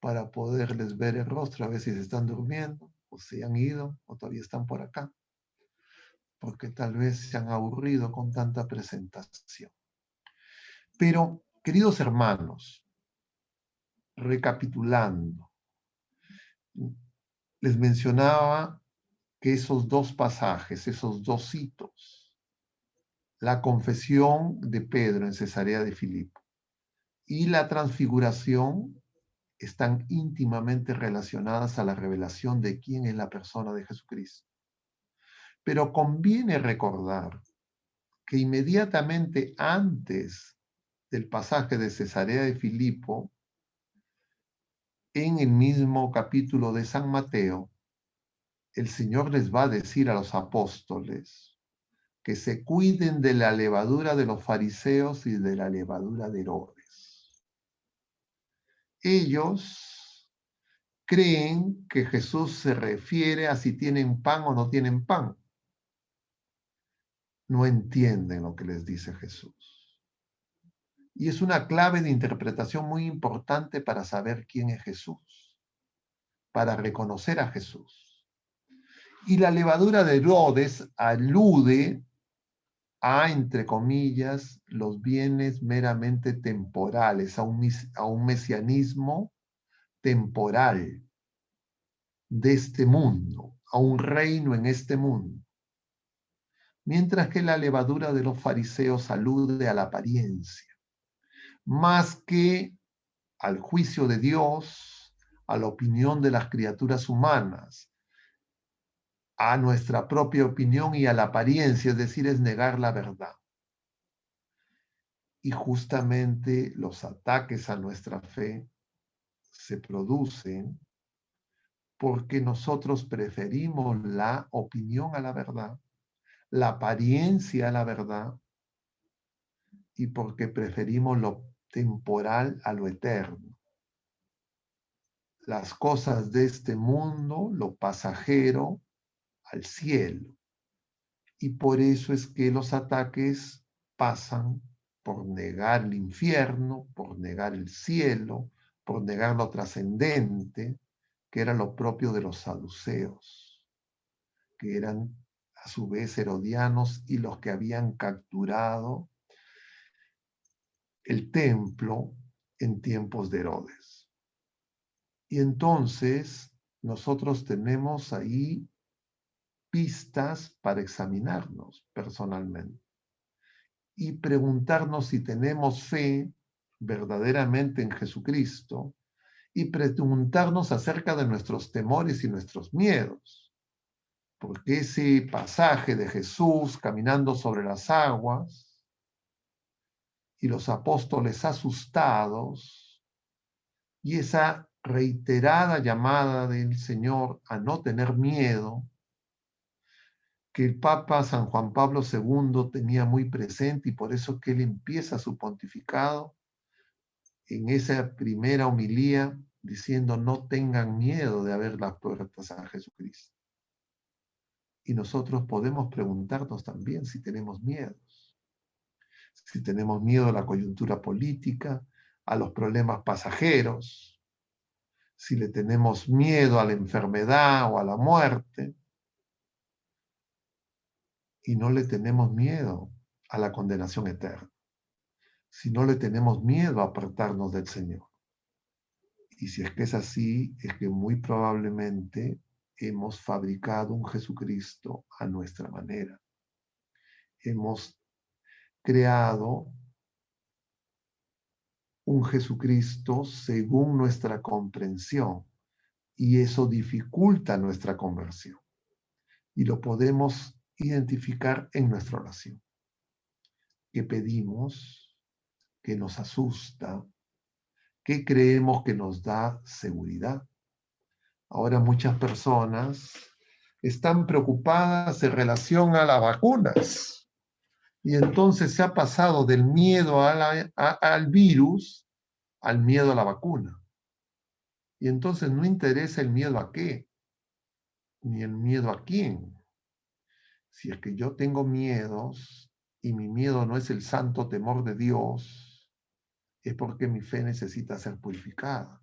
para poderles ver el rostro, a ver si se están durmiendo, o se han ido, o todavía están por acá, porque tal vez se han aburrido con tanta presentación. Pero, queridos hermanos, recapitulando, les mencionaba que esos dos pasajes, esos dos hitos, la confesión de Pedro en Cesarea de Filipo y la transfiguración, están íntimamente relacionadas a la revelación de quién es la persona de Jesucristo. Pero conviene recordar que inmediatamente antes del pasaje de Cesarea de Filipo, en el mismo capítulo de San Mateo, el Señor les va a decir a los apóstoles que se cuiden de la levadura de los fariseos y de la levadura de Herodes. Ellos creen que Jesús se refiere a si tienen pan o no tienen pan. No entienden lo que les dice Jesús. Y es una clave de interpretación muy importante para saber quién es Jesús, para reconocer a Jesús. Y la levadura de Herodes alude a, entre comillas, los bienes meramente temporales, a un mesianismo temporal de este mundo, a un reino en este mundo. Mientras que la levadura de los fariseos alude a la apariencia, más que al juicio de Dios, a la opinión de las criaturas humanas, a nuestra propia opinión y a la apariencia, es decir, es negar la verdad. Y justamente los ataques a nuestra fe se producen porque nosotros preferimos la opinión a la verdad, la apariencia a la verdad, y porque preferimos lo temporal a lo eterno. Las cosas de este mundo, lo pasajero, al cielo. Y por eso es que los ataques pasan por negar el infierno, por negar el cielo, por negar lo trascendente, que era lo propio de los saduceos, que eran a su vez herodianos y los que habían capturado el templo en tiempos de Herodes. Y entonces nosotros tenemos ahí pistas para examinarnos personalmente y preguntarnos si tenemos fe verdaderamente en Jesucristo y preguntarnos acerca de nuestros temores y nuestros miedos. Porque ese pasaje de Jesús caminando sobre las aguas y los apóstoles asustados y esa reiterada llamada del Señor a no tener miedo, que el Papa San Juan Pablo II tenía muy presente y por eso que él empieza su pontificado en esa primera homilía diciendo no tengan miedo de abrir las puertas a Jesucristo. Y nosotros podemos preguntarnos también si tenemos miedos. Si tenemos miedo a la coyuntura política, a los problemas pasajeros, si le tenemos miedo a la enfermedad o a la muerte, y no le tenemos miedo a la condenación eterna, si no le tenemos miedo a apartarnos del Señor. Y si es que es así, es que muy probablemente hemos fabricado un Jesucristo a nuestra manera. Hemos creado un Jesucristo según nuestra comprensión y eso dificulta nuestra conversión. Y lo podemos identificar en nuestra oración. ¿Qué pedimos? ¿Qué nos asusta? ¿Qué creemos que nos da seguridad? Ahora muchas personas están preocupadas en relación a las vacunas. Y entonces se ha pasado del miedo al virus al miedo a la vacuna. Y entonces no interesa el miedo a qué, ni el miedo a quién. Si es que yo tengo miedos y mi miedo no es el santo temor de Dios, es porque mi fe necesita ser purificada.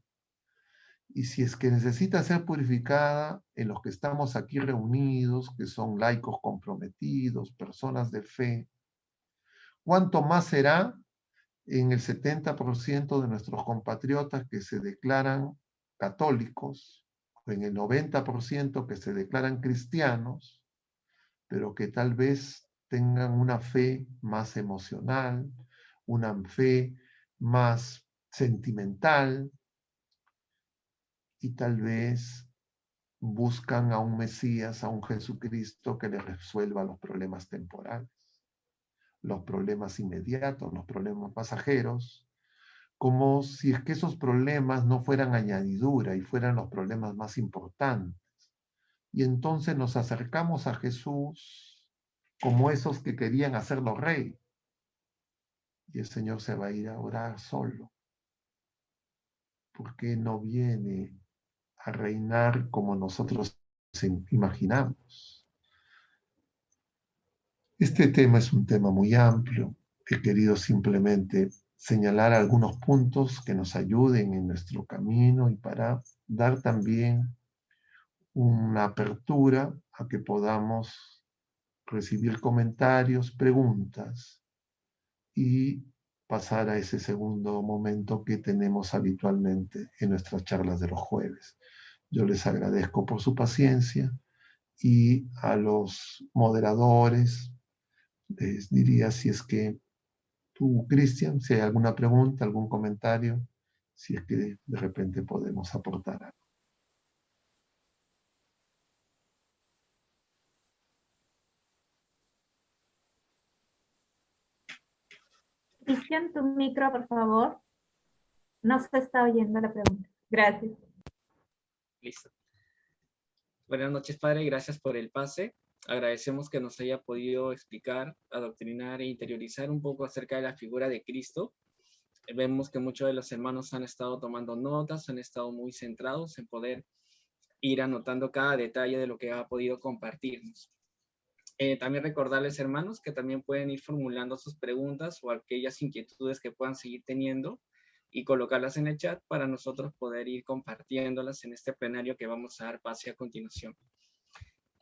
Y si es que necesita ser purificada en los que estamos aquí reunidos, que son laicos comprometidos, personas de fe, ¿cuánto más será en el 70% de nuestros compatriotas que se declaran católicos, o en el 90% que se declaran cristianos, pero que tal vez tengan una fe más emocional, una fe más sentimental, y tal vez buscan a un Mesías, a un Jesucristo que les resuelva los problemas temporales? los problemas inmediatos, los problemas pasajeros, como si es que esos problemas no fueran añadidura y fueran los problemas más importantes. Y entonces nos acercamos a Jesús como esos que querían hacerlo rey. Y el Señor se va a ir a orar solo, porque no viene a reinar como nosotros imaginamos. Este tema es un tema muy amplio. He querido simplemente señalar algunos puntos que nos ayuden en nuestro camino y para dar también una apertura a que podamos recibir comentarios, preguntas y pasar a ese segundo momento que tenemos habitualmente en nuestras charlas de los jueves. Yo les agradezco por su paciencia y a los moderadores les diría si es que tú, Cristian, si hay alguna pregunta, algún comentario, si es que de repente podemos aportar algo. Cristian, tu micro, por favor. No se está oyendo la pregunta. Gracias. Listo. Buenas noches, padre. Gracias por el pase. Agradecemos que nos haya podido explicar, adoctrinar e interiorizar un poco acerca de la figura de Cristo. Vemos que muchos de los hermanos han estado tomando notas, han estado muy centrados en poder ir anotando cada detalle de lo que ha podido compartirnos. También recordarles, hermanos, que también pueden ir formulando sus preguntas o aquellas inquietudes que puedan seguir teniendo y colocarlas en el chat para nosotros poder ir compartiéndolas en este plenario que vamos a dar pase a continuación.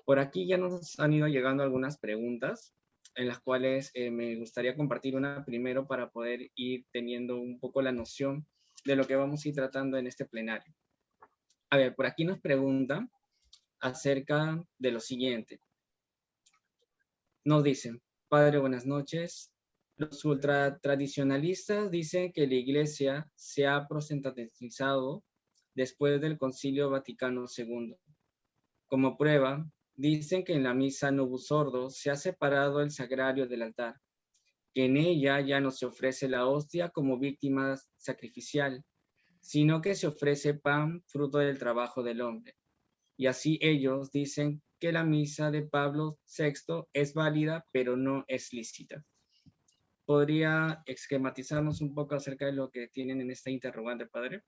Por aquí ya nos han ido llegando algunas preguntas, en las cuales me gustaría compartir una primero para poder ir teniendo un poco la noción de lo que vamos a ir tratando en este plenario. A ver, por aquí nos preguntan acerca de lo siguiente. Nos dicen, padre, buenas noches. Los ultratradicionalistas dicen que la Iglesia se ha protestantizado después del Concilio Vaticano II. Como prueba, dicen que en la misa Novus Ordo se ha separado el sagrario del altar, que en ella ya no se ofrece la hostia como víctima sacrificial, sino que se ofrece pan fruto del trabajo del hombre. Y así ellos dicen que la misa de Pablo VI es válida, pero no es lícita. ¿Podría esquematizarnos un poco acerca de lo que tienen en esta interrogante, padre?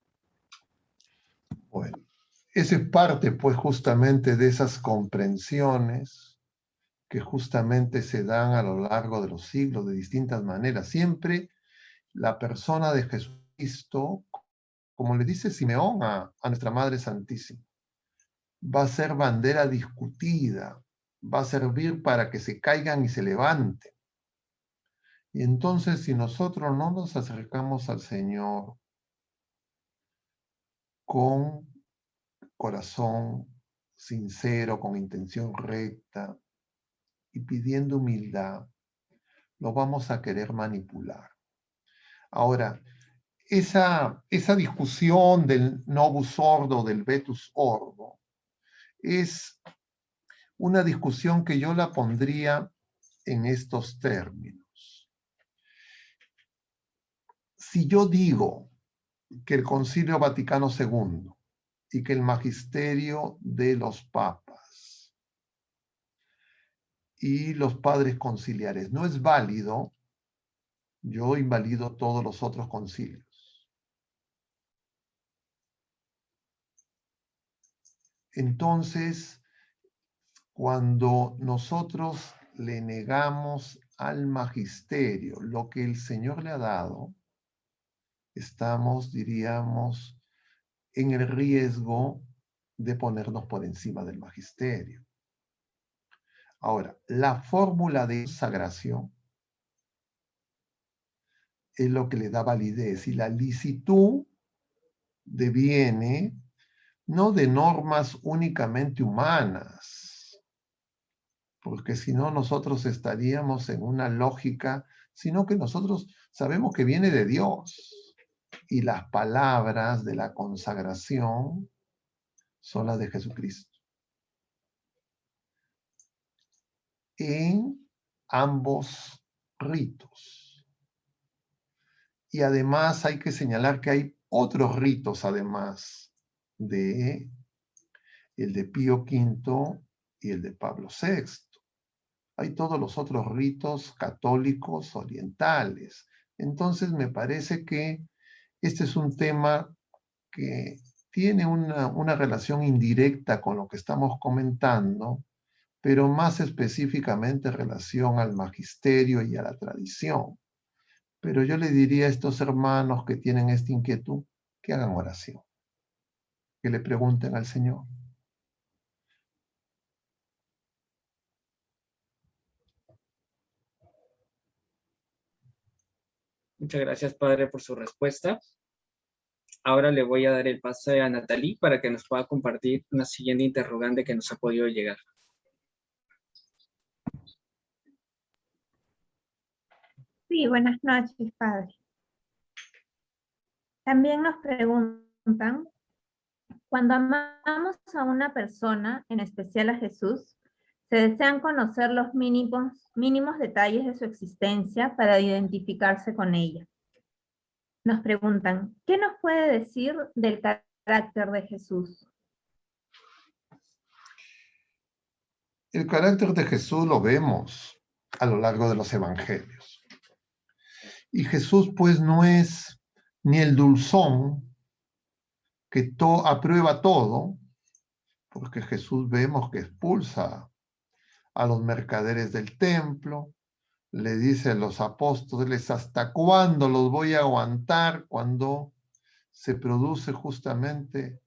Bueno, esa es parte, pues, justamente de esas comprensiones que justamente se dan a lo largo de los siglos de distintas maneras. Siempre la persona de Jesucristo, como le dice Simeón a nuestra Madre Santísima, va a ser bandera discutida, va a servir para que se caigan y se levanten. Y entonces, si nosotros no nos acercamos al Señor con corazón sincero, con intención recta y pidiendo humildad, lo vamos a querer manipular. Ahora, esa discusión del novus ordo, del vetus ordo, es una discusión que yo la pondría en estos términos. Si yo digo que el Concilio Vaticano II y que el magisterio de los papas y los padres conciliares no es válido, yo invalido todos los otros concilios. Entonces, cuando nosotros le negamos al magisterio lo que el Señor le ha dado, estamos, diríamos, en el riesgo de ponernos por encima del magisterio. Ahora, la fórmula de consagración es lo que le da validez y la licitud deviene no de normas únicamente humanas, porque si no nosotros estaríamos en una lógica, sino que nosotros sabemos que viene de Dios y las palabras de la consagración son las de Jesucristo. En ambos ritos. Y además hay que señalar que hay otros ritos, además de el de Pío V y el de Pablo VI. Hay todos los otros ritos católicos orientales. Entonces me parece que este es un tema que tiene una relación indirecta con lo que estamos comentando, pero más específicamente en relación al magisterio y a la tradición. Pero yo le diría a estos hermanos que tienen esta inquietud que hagan oración, que le pregunten al Señor. Muchas gracias, padre, por su respuesta. Ahora le voy a dar el pase a Natalie para que nos pueda compartir una siguiente interrogante que nos ha podido llegar. Sí, buenas noches, padre. También nos preguntan, cuando amamos a una persona, en especial a Jesús, se desean conocer los mínimos detalles de su existencia para identificarse con ella. Nos preguntan, ¿qué nos puede decir del carácter de Jesús? El carácter de Jesús lo vemos a lo largo de los evangelios. Y Jesús pues no es ni el dulzón que aprueba todo, porque Jesús vemos que expulsa a los mercaderes del templo, le dice a los apóstoles, ¿hasta cuándo los voy a aguantar? Cuando se produce justamente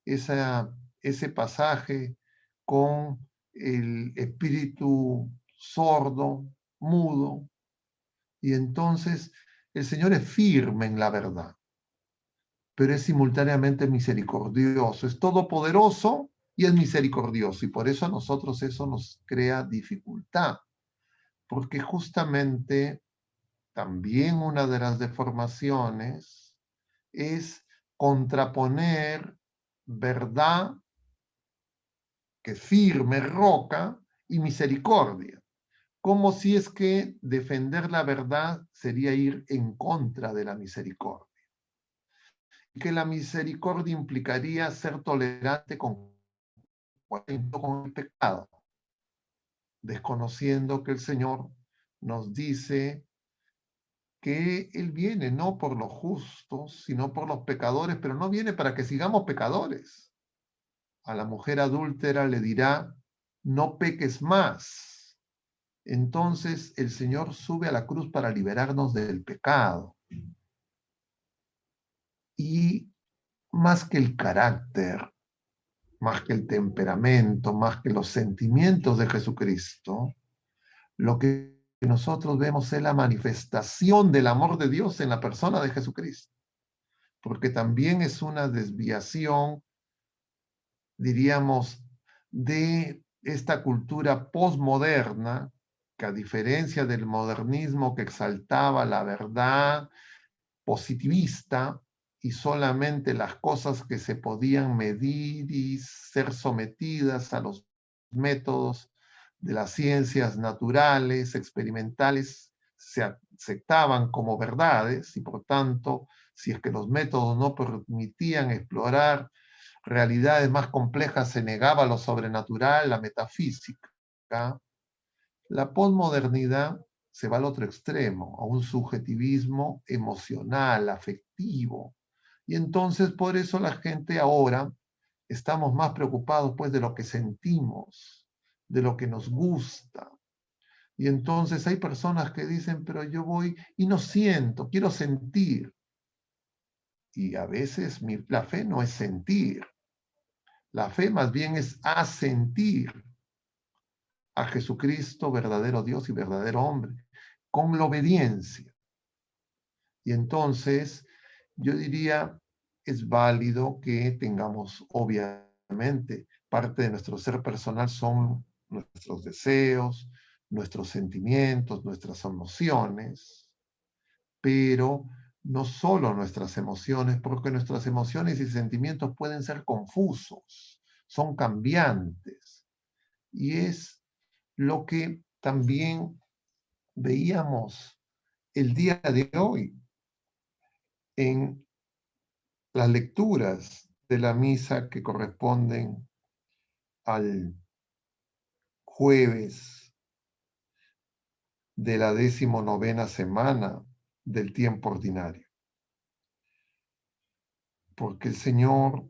ese pasaje con el espíritu sordo, mudo, y entonces el Señor es firme en la verdad, pero es simultáneamente misericordioso, es todopoderoso y es misericordioso, y por eso a nosotros eso nos crea dificultad, porque justamente también una de las deformaciones es contraponer verdad, que firme, roca, y misericordia, como si es que defender la verdad sería ir en contra de la misericordia. Que la misericordia implicaría ser tolerante con el pecado, desconociendo que el Señor nos dice que Él viene no por los justos, sino por los pecadores, pero no viene para que sigamos pecadores. A la mujer adúltera le dirá, no peques más. Entonces el Señor sube a la cruz para liberarnos del pecado. Y más que el carácter, más que el temperamento, más que los sentimientos de Jesucristo, lo que nosotros vemos es la manifestación del amor de Dios en la persona de Jesucristo, porque también es una desviación, diríamos, de esta cultura posmoderna, que a diferencia del modernismo que exaltaba la verdad positivista y solamente las cosas que se podían medir y ser sometidas a los métodos de las ciencias naturales, experimentales, se aceptaban como verdades y por tanto, si es que los métodos no permitían explorar realidades más complejas, se negaba lo sobrenatural, la metafísica. La posmodernidad se va al otro extremo, a un subjetivismo emocional, afectivo. Y entonces por eso la gente ahora estamos más preocupados pues de lo que sentimos, de lo que nos gusta. Y entonces hay personas que dicen, pero yo voy y no siento, quiero sentir. Y a veces la fe no es sentir. La fe más bien es asentir a Jesucristo, verdadero Dios y verdadero hombre, con la obediencia. Y entonces, yo diría, es válido que tengamos, obviamente, parte de nuestro ser personal son nuestros deseos, nuestros sentimientos, nuestras emociones, pero no solo nuestras emociones, porque nuestras emociones y sentimientos pueden ser confusos, son cambiantes. Y es lo que también veíamos el día de hoy en las lecturas de la misa que corresponden al jueves de la 19ª semana del tiempo ordinario. Porque el Señor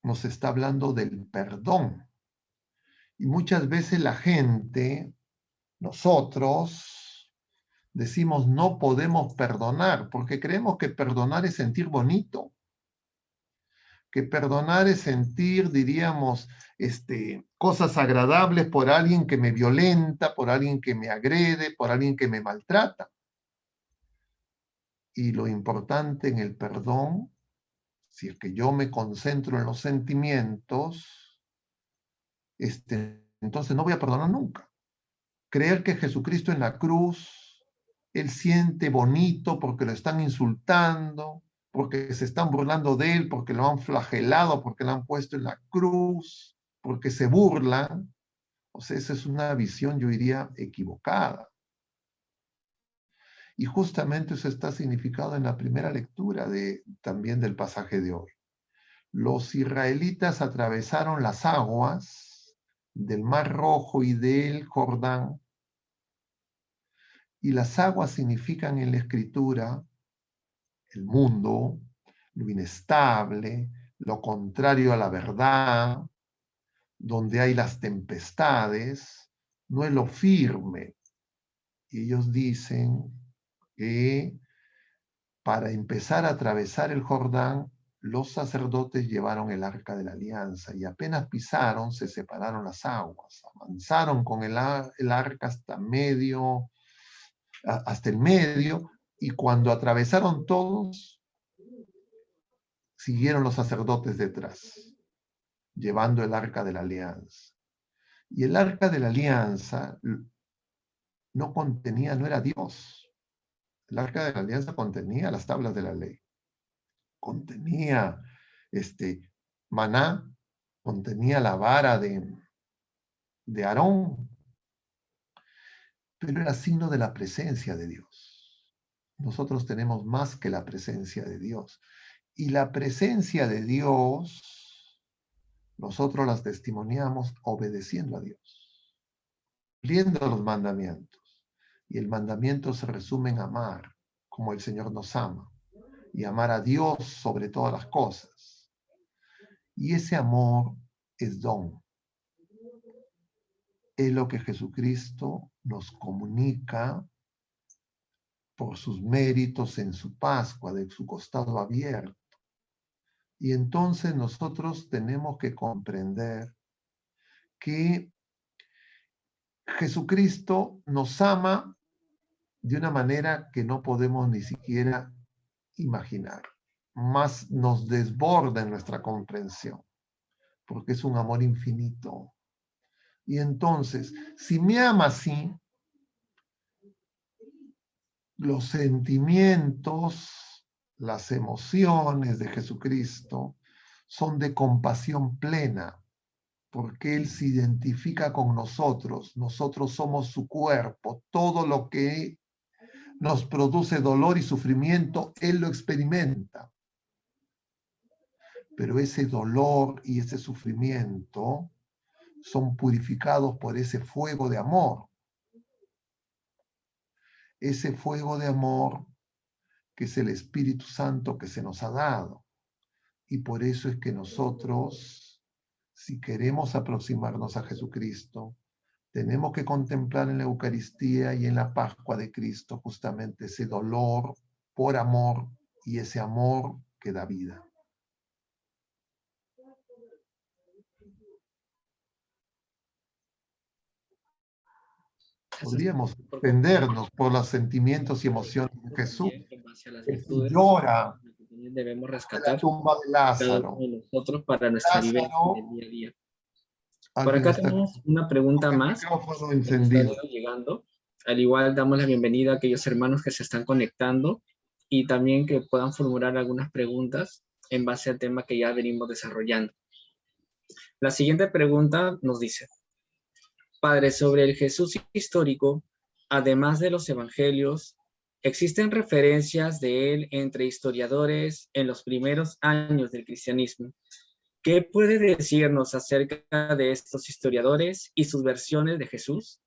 nos está hablando del perdón. Y muchas veces la gente, nosotros, decimos no podemos perdonar, porque creemos que perdonar es sentir bonito. Que perdonar es sentir, diríamos, cosas agradables por alguien que me violenta, por alguien que me agrede, por alguien que me maltrata. Y lo importante en el perdón, si es que yo me concentro en los sentimientos, entonces no voy a perdonar nunca. Creer que Jesucristo en la cruz, Él siente bonito porque lo están insultando, porque se están burlando de Él, porque lo han flagelado, porque lo han puesto en la cruz, porque se burlan. O sea, esa es una visión, yo diría, equivocada. Y justamente eso está significado en la primera lectura también del pasaje de hoy. Los israelitas atravesaron las aguas del Mar Rojo y del Jordán, y las aguas significan en la escritura el mundo, lo inestable, lo contrario a la verdad, donde hay las tempestades, no es lo firme. Y ellos dicen que para empezar a atravesar el Jordán, los sacerdotes llevaron el arca de la alianza y apenas pisaron, se separaron las aguas, avanzaron con el arca hasta el medio, y cuando atravesaron todos, siguieron los sacerdotes detrás, llevando el arca de la alianza. Y el arca de la alianza no era Dios. El arca de la alianza contenía las tablas de la ley. Contenía maná, contenía la vara de Aarón, pero era signo de la presencia de Dios. Nosotros tenemos más que la presencia de Dios. Y la presencia de Dios, nosotros las testimoniamos obedeciendo a Dios, cumpliendo los mandamientos. Y el mandamiento se resume en amar, como el Señor nos ama, y amar a Dios sobre todas las cosas. Y ese amor es don. Es lo que Jesucristo nos comunica por sus méritos en su Pascua, de su costado abierto. Y entonces nosotros tenemos que comprender que Jesucristo nos ama de una manera que no podemos ni siquiera imaginar. Más nos desborda en nuestra comprensión, porque es un amor infinito. Y entonces, si me ama así, los sentimientos, las emociones de Jesucristo son de compasión plena, porque Él se identifica con nosotros. Nosotros somos su cuerpo. Todo lo que nos produce dolor y sufrimiento, Él lo experimenta. Pero ese dolor y ese sufrimiento son purificados por ese fuego de amor. Ese fuego de amor que es el Espíritu Santo que se nos ha dado. Y por eso es que nosotros, si queremos aproximarnos a Jesucristo, tenemos que contemplar en la Eucaristía y en la Pascua de Cristo justamente ese dolor por amor y ese amor que da vida. Podríamos entendernos por los sentimientos y emociones de Jesús. En base a las Él virtudes, llora debemos de rescatar la tumba de cada Lázaro. uno de nosotros para nuestra vivencia Lázaro, del día a día. Por alguien acá está tenemos una pregunta con el más micrófono que nos encendido. está llegando. Al igual damos la bienvenida a aquellos hermanos que se están conectando y también que puedan formular algunas preguntas en base al tema que ya venimos desarrollando. La siguiente pregunta nos dice: Padre, sobre el Jesús histórico, además de los evangelios, existen referencias de él entre historiadores en los primeros años del cristianismo. ¿Qué puede decirnos acerca de estos historiadores y sus versiones de Jesús?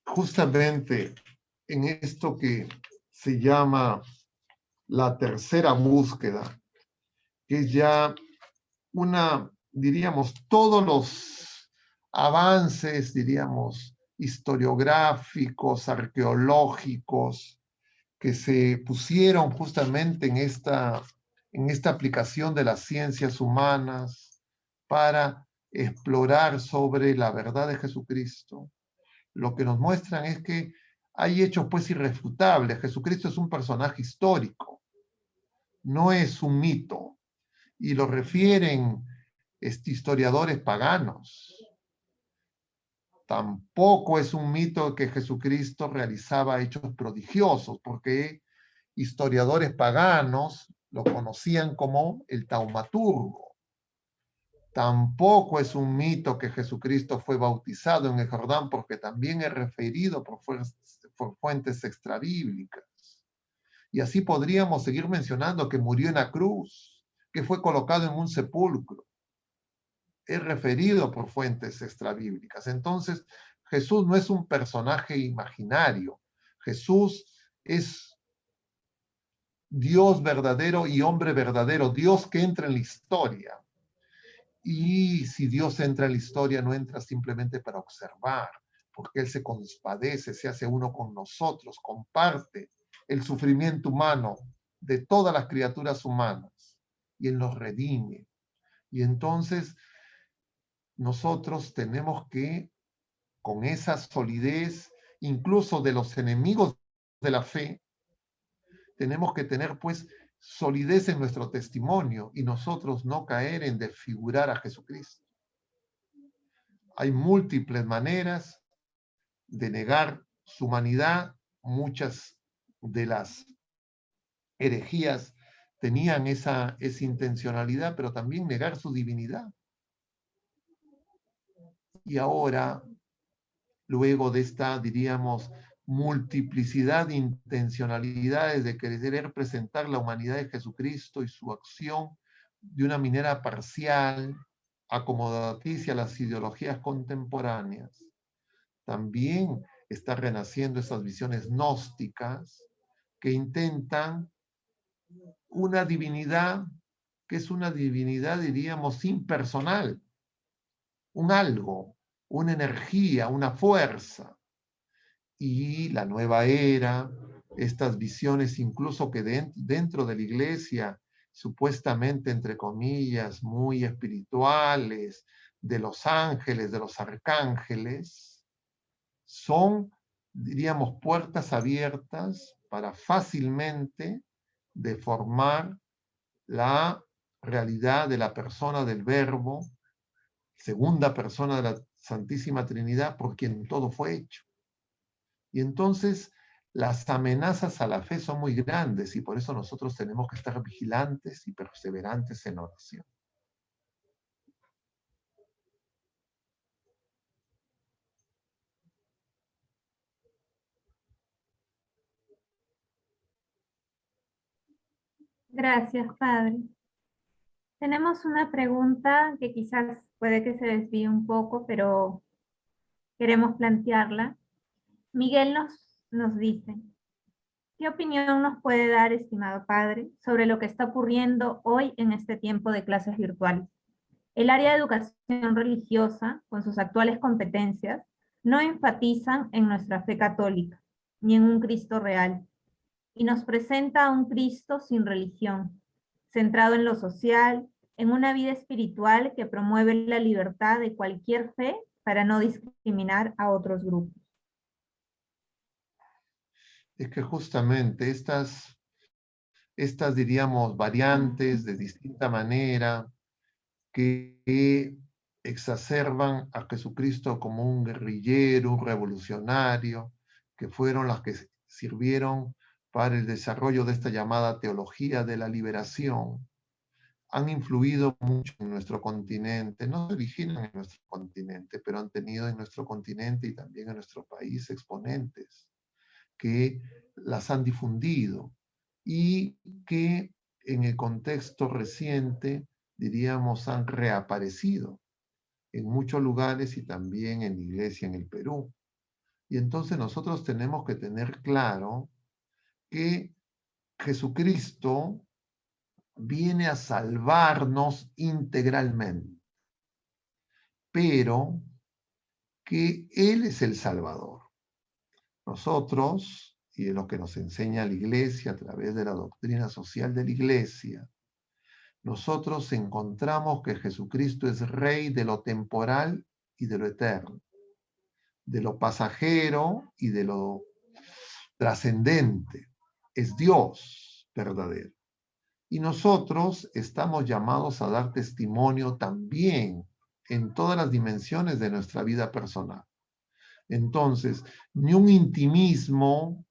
Justamente en esto que se llama la tercera búsqueda, que es ya diríamos, todos los avances, diríamos, historiográficos, arqueológicos, que se pusieron justamente en esta aplicación de las ciencias humanas para explorar sobre la verdad de Jesucristo, lo que nos muestran es que hay hechos pues irrefutables. Jesucristo es un personaje histórico, no es un mito, y lo refieren historiadores paganos. Tampoco es un mito que Jesucristo realizaba hechos prodigiosos, porque historiadores paganos lo conocían como el taumaturgo. Tampoco es un mito que Jesucristo fue bautizado en el Jordán, porque también es referido por fuentes extrabíblicas. Y así podríamos seguir mencionando que murió en la cruz, que fue colocado en un sepulcro. Es referido por fuentes extrabíblicas. Entonces, Jesús no es un personaje imaginario. Jesús es Dios verdadero y hombre verdadero, Dios que entra en la historia. Y si Dios entra en la historia, no entra simplemente para observar, porque Él se compadece, se hace uno con nosotros, comparte el sufrimiento humano de todas las criaturas humanas y Él nos redime. Y entonces nosotros tenemos que, con esa solidez, incluso de los enemigos de la fe, tenemos que tener pues solidez en nuestro testimonio y nosotros no caer en desfigurar a Jesucristo. Hay múltiples maneras de negar su humanidad. Muchas de las herejías tenían esa intencionalidad, pero también negar su divinidad. Y ahora, luego de esta, diríamos, multiplicidad de intencionalidades de querer presentar la humanidad de Jesucristo y su acción de una manera parcial, acomodaticia a las ideologías contemporáneas, también está renaciendo esas visiones gnósticas que intentan una divinidad que es una divinidad, diríamos, impersonal, un algo, una energía, una fuerza. Y la nueva era, estas visiones incluso que dentro de la iglesia, supuestamente, entre comillas, muy espirituales, de los ángeles, de los arcángeles, son, diríamos, puertas abiertas para fácilmente deformar la realidad de la persona del Verbo, segunda persona de la Santísima Trinidad, por quien todo fue hecho. Y entonces las amenazas a la fe son muy grandes y por eso nosotros tenemos que estar vigilantes y perseverantes en oración. Gracias, Padre. Tenemos una pregunta que quizás puede que se desvíe un poco, pero queremos plantearla. Miguel nos dice, ¿qué opinión nos puede dar, estimado Padre, sobre lo que está ocurriendo hoy en este tiempo de clases virtuales? El área de educación religiosa, con sus actuales competencias, no enfatizan en nuestra fe católica, ni en un Cristo real, y nos presenta a un Cristo sin religión, centrado en lo social, en una vida espiritual que promueve la libertad de cualquier fe para no discriminar a otros grupos. Es que justamente estas diríamos, variantes de distinta manera que exacerban a Jesucristo como un guerrillero, un revolucionario, que fueron las que sirvieron para el desarrollo de esta llamada teología de la liberación, han influido mucho en nuestro continente, no se originan en nuestro continente, pero han tenido en nuestro continente y también en nuestro país exponentes que las han difundido y que en el contexto reciente, diríamos, han reaparecido en muchos lugares y también en la iglesia en el Perú. Y entonces nosotros tenemos que tener claro que Jesucristo viene a salvarnos integralmente, pero que Él es el Salvador. Nosotros, y es lo que nos enseña la Iglesia a través de la doctrina social de la Iglesia, nosotros encontramos que Jesucristo es Rey de lo temporal y de lo eterno, de lo pasajero y de lo trascendente. Es Dios verdadero. Y nosotros estamos llamados a dar testimonio también en todas las dimensiones de nuestra vida personal. Entonces, ni un intimismo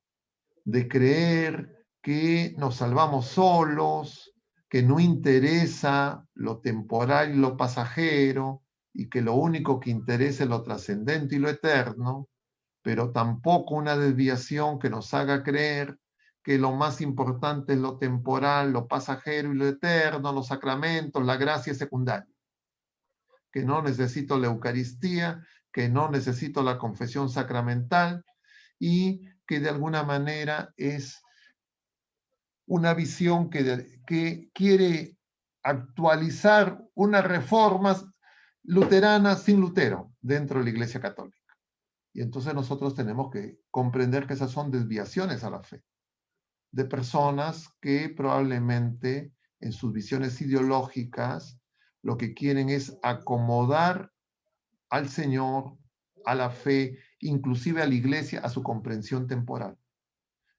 de creer que nos salvamos solos, que no interesa lo temporal y lo pasajero, y que lo único que interesa es lo trascendente y lo eterno, pero tampoco una desviación que nos haga creer que lo más importante es lo temporal, lo pasajero y lo eterno, los sacramentos, la gracia es secundaria. Que no necesito la Eucaristía, que no necesito la confesión sacramental y que de alguna manera es una visión que quiere actualizar unas reformas luteranas sin Lutero dentro de la Iglesia Católica. Y entonces nosotros tenemos que comprender que esas son desviaciones a la fe de personas que probablemente en sus visiones ideológicas lo que quieren es acomodar al Señor, a la fe, inclusive a la iglesia, a su comprensión temporal.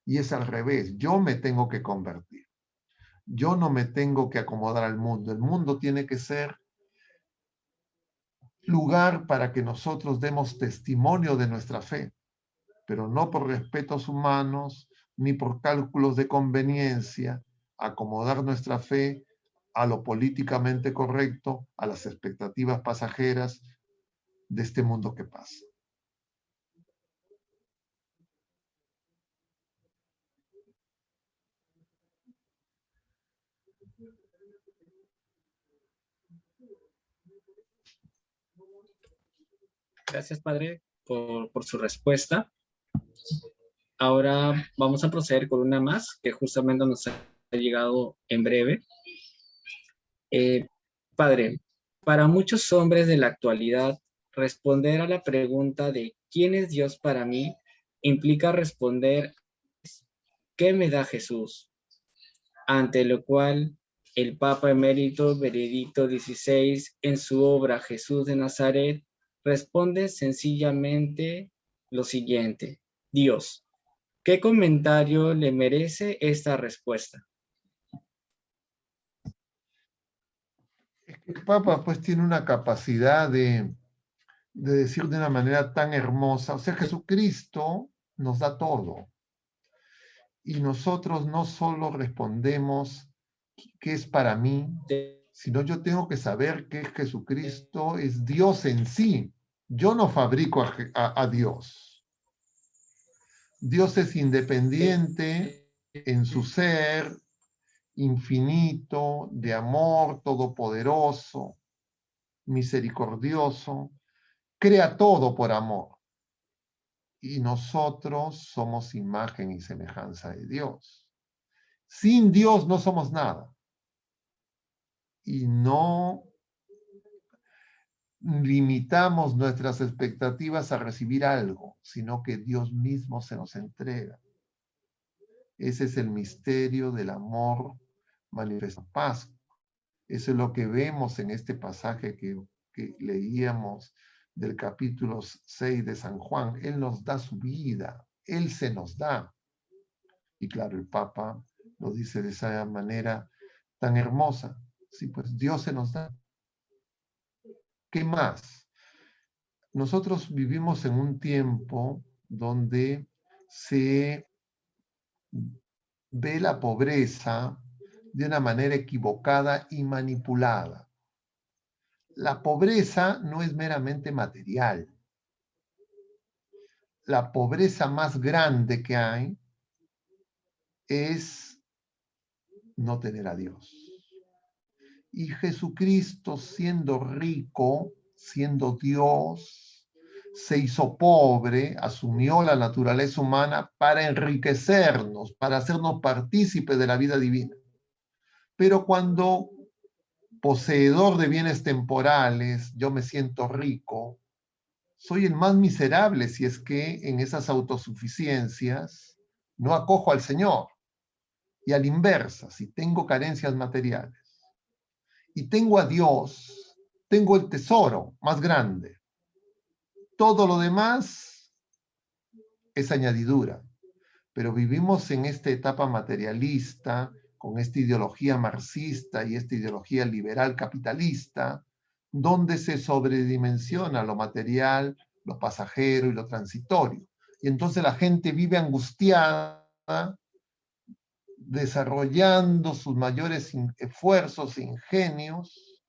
Y es al revés, yo me tengo que convertir. Yo no me tengo que acomodar al mundo. El mundo tiene que ser lugar para que nosotros demos testimonio de nuestra fe, pero no por respetos humanos ni por cálculos de conveniencia, acomodar nuestra fe a lo políticamente correcto, a las expectativas pasajeras de este mundo que pasa. Gracias, Padre, por su respuesta. Ahora vamos a proceder con una más que justamente nos ha llegado en breve. Padre, para muchos hombres de la actualidad, responder a la pregunta de ¿quién es Dios para mí? Implica responder ¿qué me da Jesús? Ante lo cual el Papa Emérito Benedicto XVI, en su obra Jesús de Nazaret, responde sencillamente lo siguiente: Dios. ¿Qué comentario le merece esta respuesta? El Papa pues tiene una capacidad de decir de una manera tan hermosa, o sea, Jesucristo nos da todo. Y nosotros no solo respondemos qué es para mí, sino yo tengo que saber que Jesucristo es Dios en sí. Yo no fabrico a Dios. Dios es independiente en su ser, infinito, de amor, todopoderoso, misericordioso, crea todo por amor. Y nosotros somos imagen y semejanza de Dios. Sin Dios no somos nada. Y no limitamos nuestras expectativas a recibir algo, sino que Dios mismo se nos entrega. Ese es el misterio del amor manifestado en Pascua. Eso es lo que vemos en este pasaje que leíamos del capítulo 6 de San Juan. Él nos da su vida, Él se nos da. Y claro, el Papa lo dice de esa manera tan hermosa. Sí, pues Dios se nos da. ¿Qué más? Nosotros vivimos en un tiempo donde se ve la pobreza, de una manera equivocada y manipulada. La pobreza no es meramente material. La pobreza más grande que hay es no tener a Dios. Y Jesucristo, siendo rico, siendo Dios, se hizo pobre, asumió la naturaleza humana para enriquecernos, para hacernos partícipes de la vida divina. Pero cuando poseedor de bienes temporales, yo me siento rico, soy el más miserable si es que en esas autosuficiencias no acojo al Señor. Y a la inversa, si tengo carencias materiales y tengo a Dios, tengo el tesoro más grande. Todo lo demás es añadidura. Pero vivimos en esta etapa materialista, con esta ideología marxista y esta ideología liberal capitalista, donde se sobredimensiona lo material, lo pasajero y lo transitorio. Y entonces la gente vive angustiada, desarrollando sus mayores esfuerzos e ingenios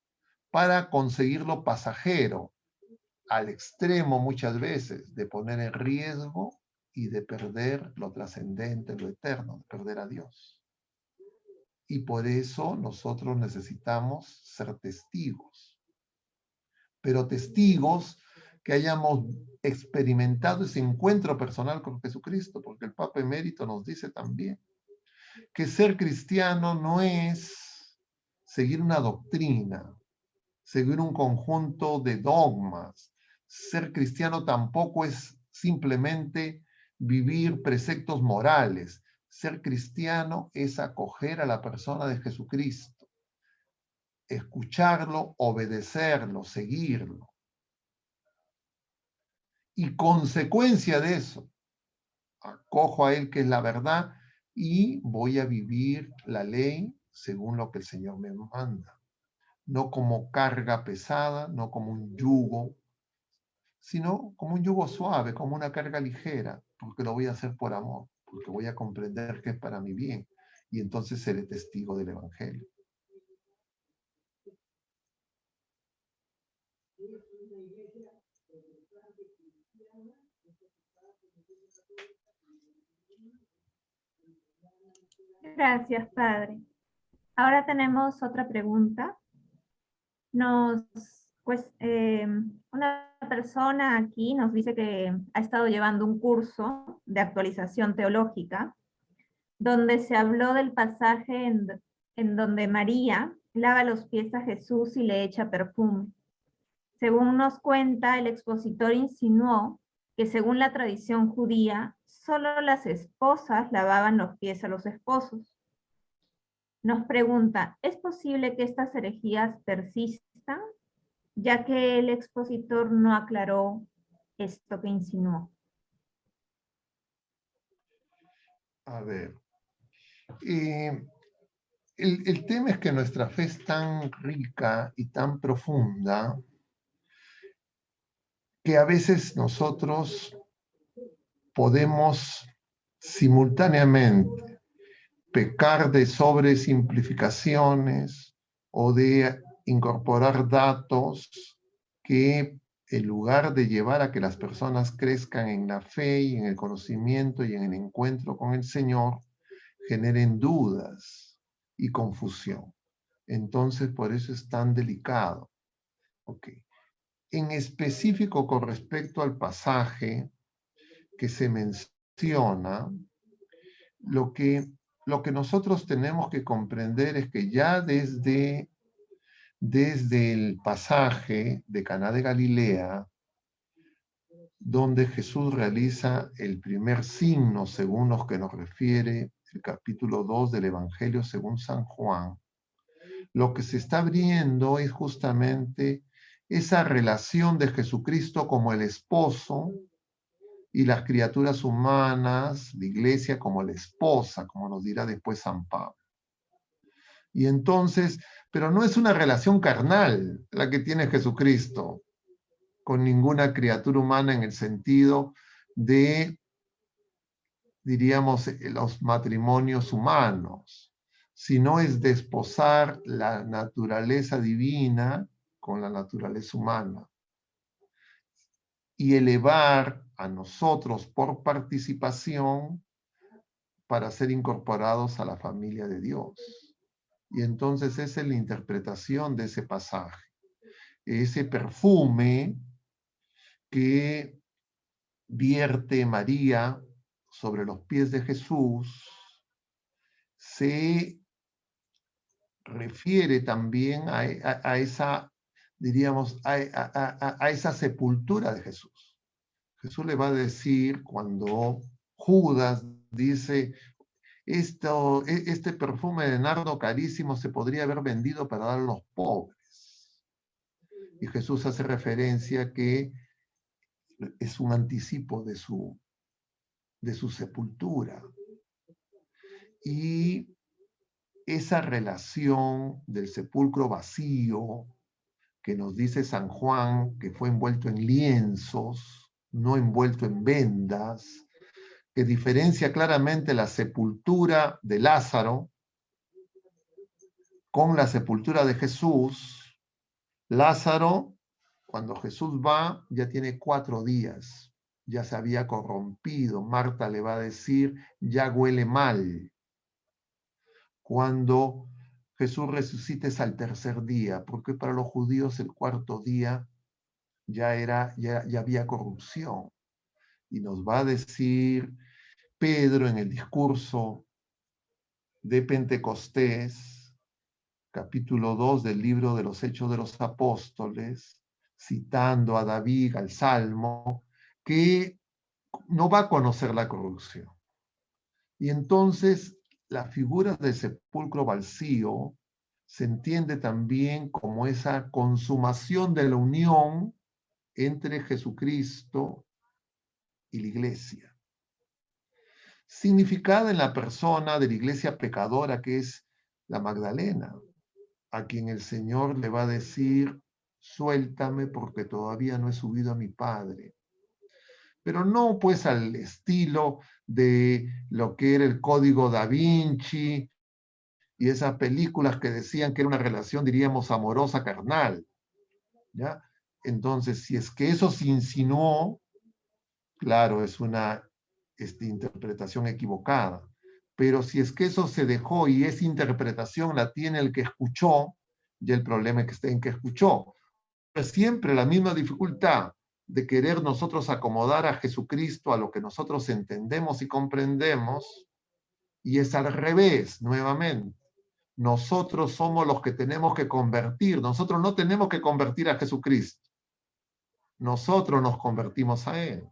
para conseguir lo pasajero, al extremo muchas veces de poner en riesgo y de perder lo trascendente, lo eterno, de perder a Dios. Y por eso nosotros necesitamos ser testigos, pero testigos que hayamos experimentado ese encuentro personal con Jesucristo, porque el Papa Emérito nos dice también que ser cristiano no es seguir una doctrina, seguir un conjunto de dogmas. Ser cristiano tampoco es simplemente vivir preceptos morales. Ser cristiano es acoger a la persona de Jesucristo, escucharlo, obedecerlo, seguirlo. Y consecuencia de eso, acojo a Él que es la verdad y voy a vivir la ley según lo que el Señor me manda. No como carga pesada, no como un yugo, sino como un yugo suave, como una carga ligera, porque lo voy a hacer por amor, porque voy a comprender que es para mi bien, y entonces seré testigo del Evangelio. Gracias, Padre. Ahora tenemos otra pregunta. Una persona aquí nos dice que ha estado llevando un curso de actualización teológica donde se habló del pasaje en donde María lava los pies a Jesús y le echa perfume. Según nos cuenta, el expositor insinuó que según la tradición judía, solo las esposas lavaban los pies a los esposos. Nos pregunta, ¿es posible que estas herejías persistan? Ya que el expositor no aclaró esto que insinuó. A ver, el tema es que nuestra fe es tan rica y tan profunda que a veces nosotros podemos simultáneamente pecar de sobresimplificaciones o de incorporar datos que en lugar de llevar a que las personas crezcan en la fe y en el conocimiento y en el encuentro con el Señor, generen dudas y confusión. Entonces, por eso es tan delicado. Okay. En específico, con respecto al pasaje que se menciona, lo que nosotros tenemos que comprender es que ya desde el pasaje de Caná de Galilea, donde Jesús realiza el primer signo según los que nos refiere el capítulo 2 del Evangelio según San Juan, lo que se está abriendo es justamente esa relación de Jesucristo como el esposo y las criaturas humanas, la iglesia como la esposa, como nos dirá después San Pablo. Y entonces, pero no es una relación carnal la que tiene Jesucristo con ninguna criatura humana en el sentido de, diríamos, los matrimonios humanos, sino es desposar la naturaleza divina con la naturaleza humana y elevar a nosotros por participación para ser incorporados a la familia de Dios. Y entonces esa es la interpretación de ese pasaje. Ese perfume que vierte María sobre los pies de Jesús se refiere también a esa, diríamos, a esa sepultura de Jesús. Jesús le va a decir cuando Judas dice, este perfume de nardo carísimo se podría haber vendido para dar a los pobres. Y Jesús hace referencia que es un anticipo de su sepultura. Y esa relación del sepulcro vacío que nos dice San Juan, que fue envuelto en lienzos, no envuelto en vendas, que diferencia claramente la sepultura de Lázaro con la sepultura de Jesús. Lázaro, cuando Jesús va, ya tiene 4 días, ya se había corrompido. Marta le va a decir, ya huele mal. Cuando Jesús resucita es al 3er día, porque para los judíos el 4º día ya había corrupción. Y nos va a decir Pedro en el discurso de Pentecostés, capítulo 2 del libro de los Hechos de los Apóstoles, citando a David, al Salmo, que no va a conocer la corrupción. Y entonces la figura del sepulcro vacío se entiende también como esa consumación de la unión entre Jesucristo y la iglesia, significada en la persona de la iglesia pecadora que es la Magdalena, a quien el Señor le va a decir, suéltame porque todavía no he subido a mi Padre. Pero no pues al estilo de lo que era el Código Da Vinci y esas películas que decían que era una relación, diríamos, amorosa carnal, ¿ya? Entonces, si es que eso se insinuó, claro, es una interpretación equivocada. Pero si es que eso se dejó y esa interpretación la tiene el que escuchó, ya el problema es que esté en que escuchó. Pero siempre la misma dificultad de querer nosotros acomodar a Jesucristo a lo que nosotros entendemos y comprendemos, y es al revés, nuevamente. Nosotros somos los que tenemos que convertir. Nosotros no tenemos que convertir a Jesucristo. Nosotros nos convertimos a Él.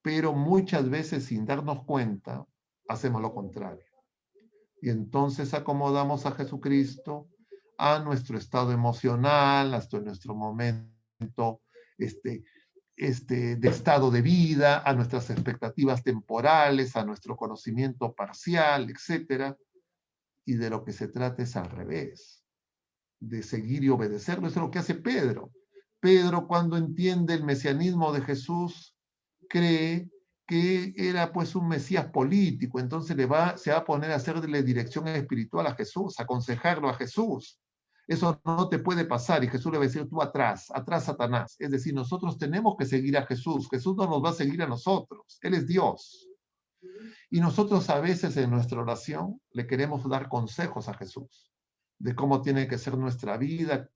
Pero muchas veces sin darnos cuenta, hacemos lo contrario. Y entonces acomodamos a Jesucristo a nuestro estado emocional, hasta nuestro momento de estado de vida, a nuestras expectativas temporales, a nuestro conocimiento parcial, etc. Y de lo que se trata es al revés, de seguir y obedecerlo. Eso es lo que hace Pedro. Pedro, cuando entiende el mesianismo de Jesús, cree que era pues un Mesías político, entonces se va a poner a hacerle dirección espiritual a Jesús, a aconsejarlo a Jesús. Eso no te puede pasar, y Jesús le va a decir, tú atrás, atrás Satanás. Es decir, nosotros tenemos que seguir a Jesús. Jesús no nos va a seguir a nosotros, Él es Dios. Y nosotros a veces en nuestra oración le queremos dar consejos a Jesús, de cómo tiene que ser nuestra vida,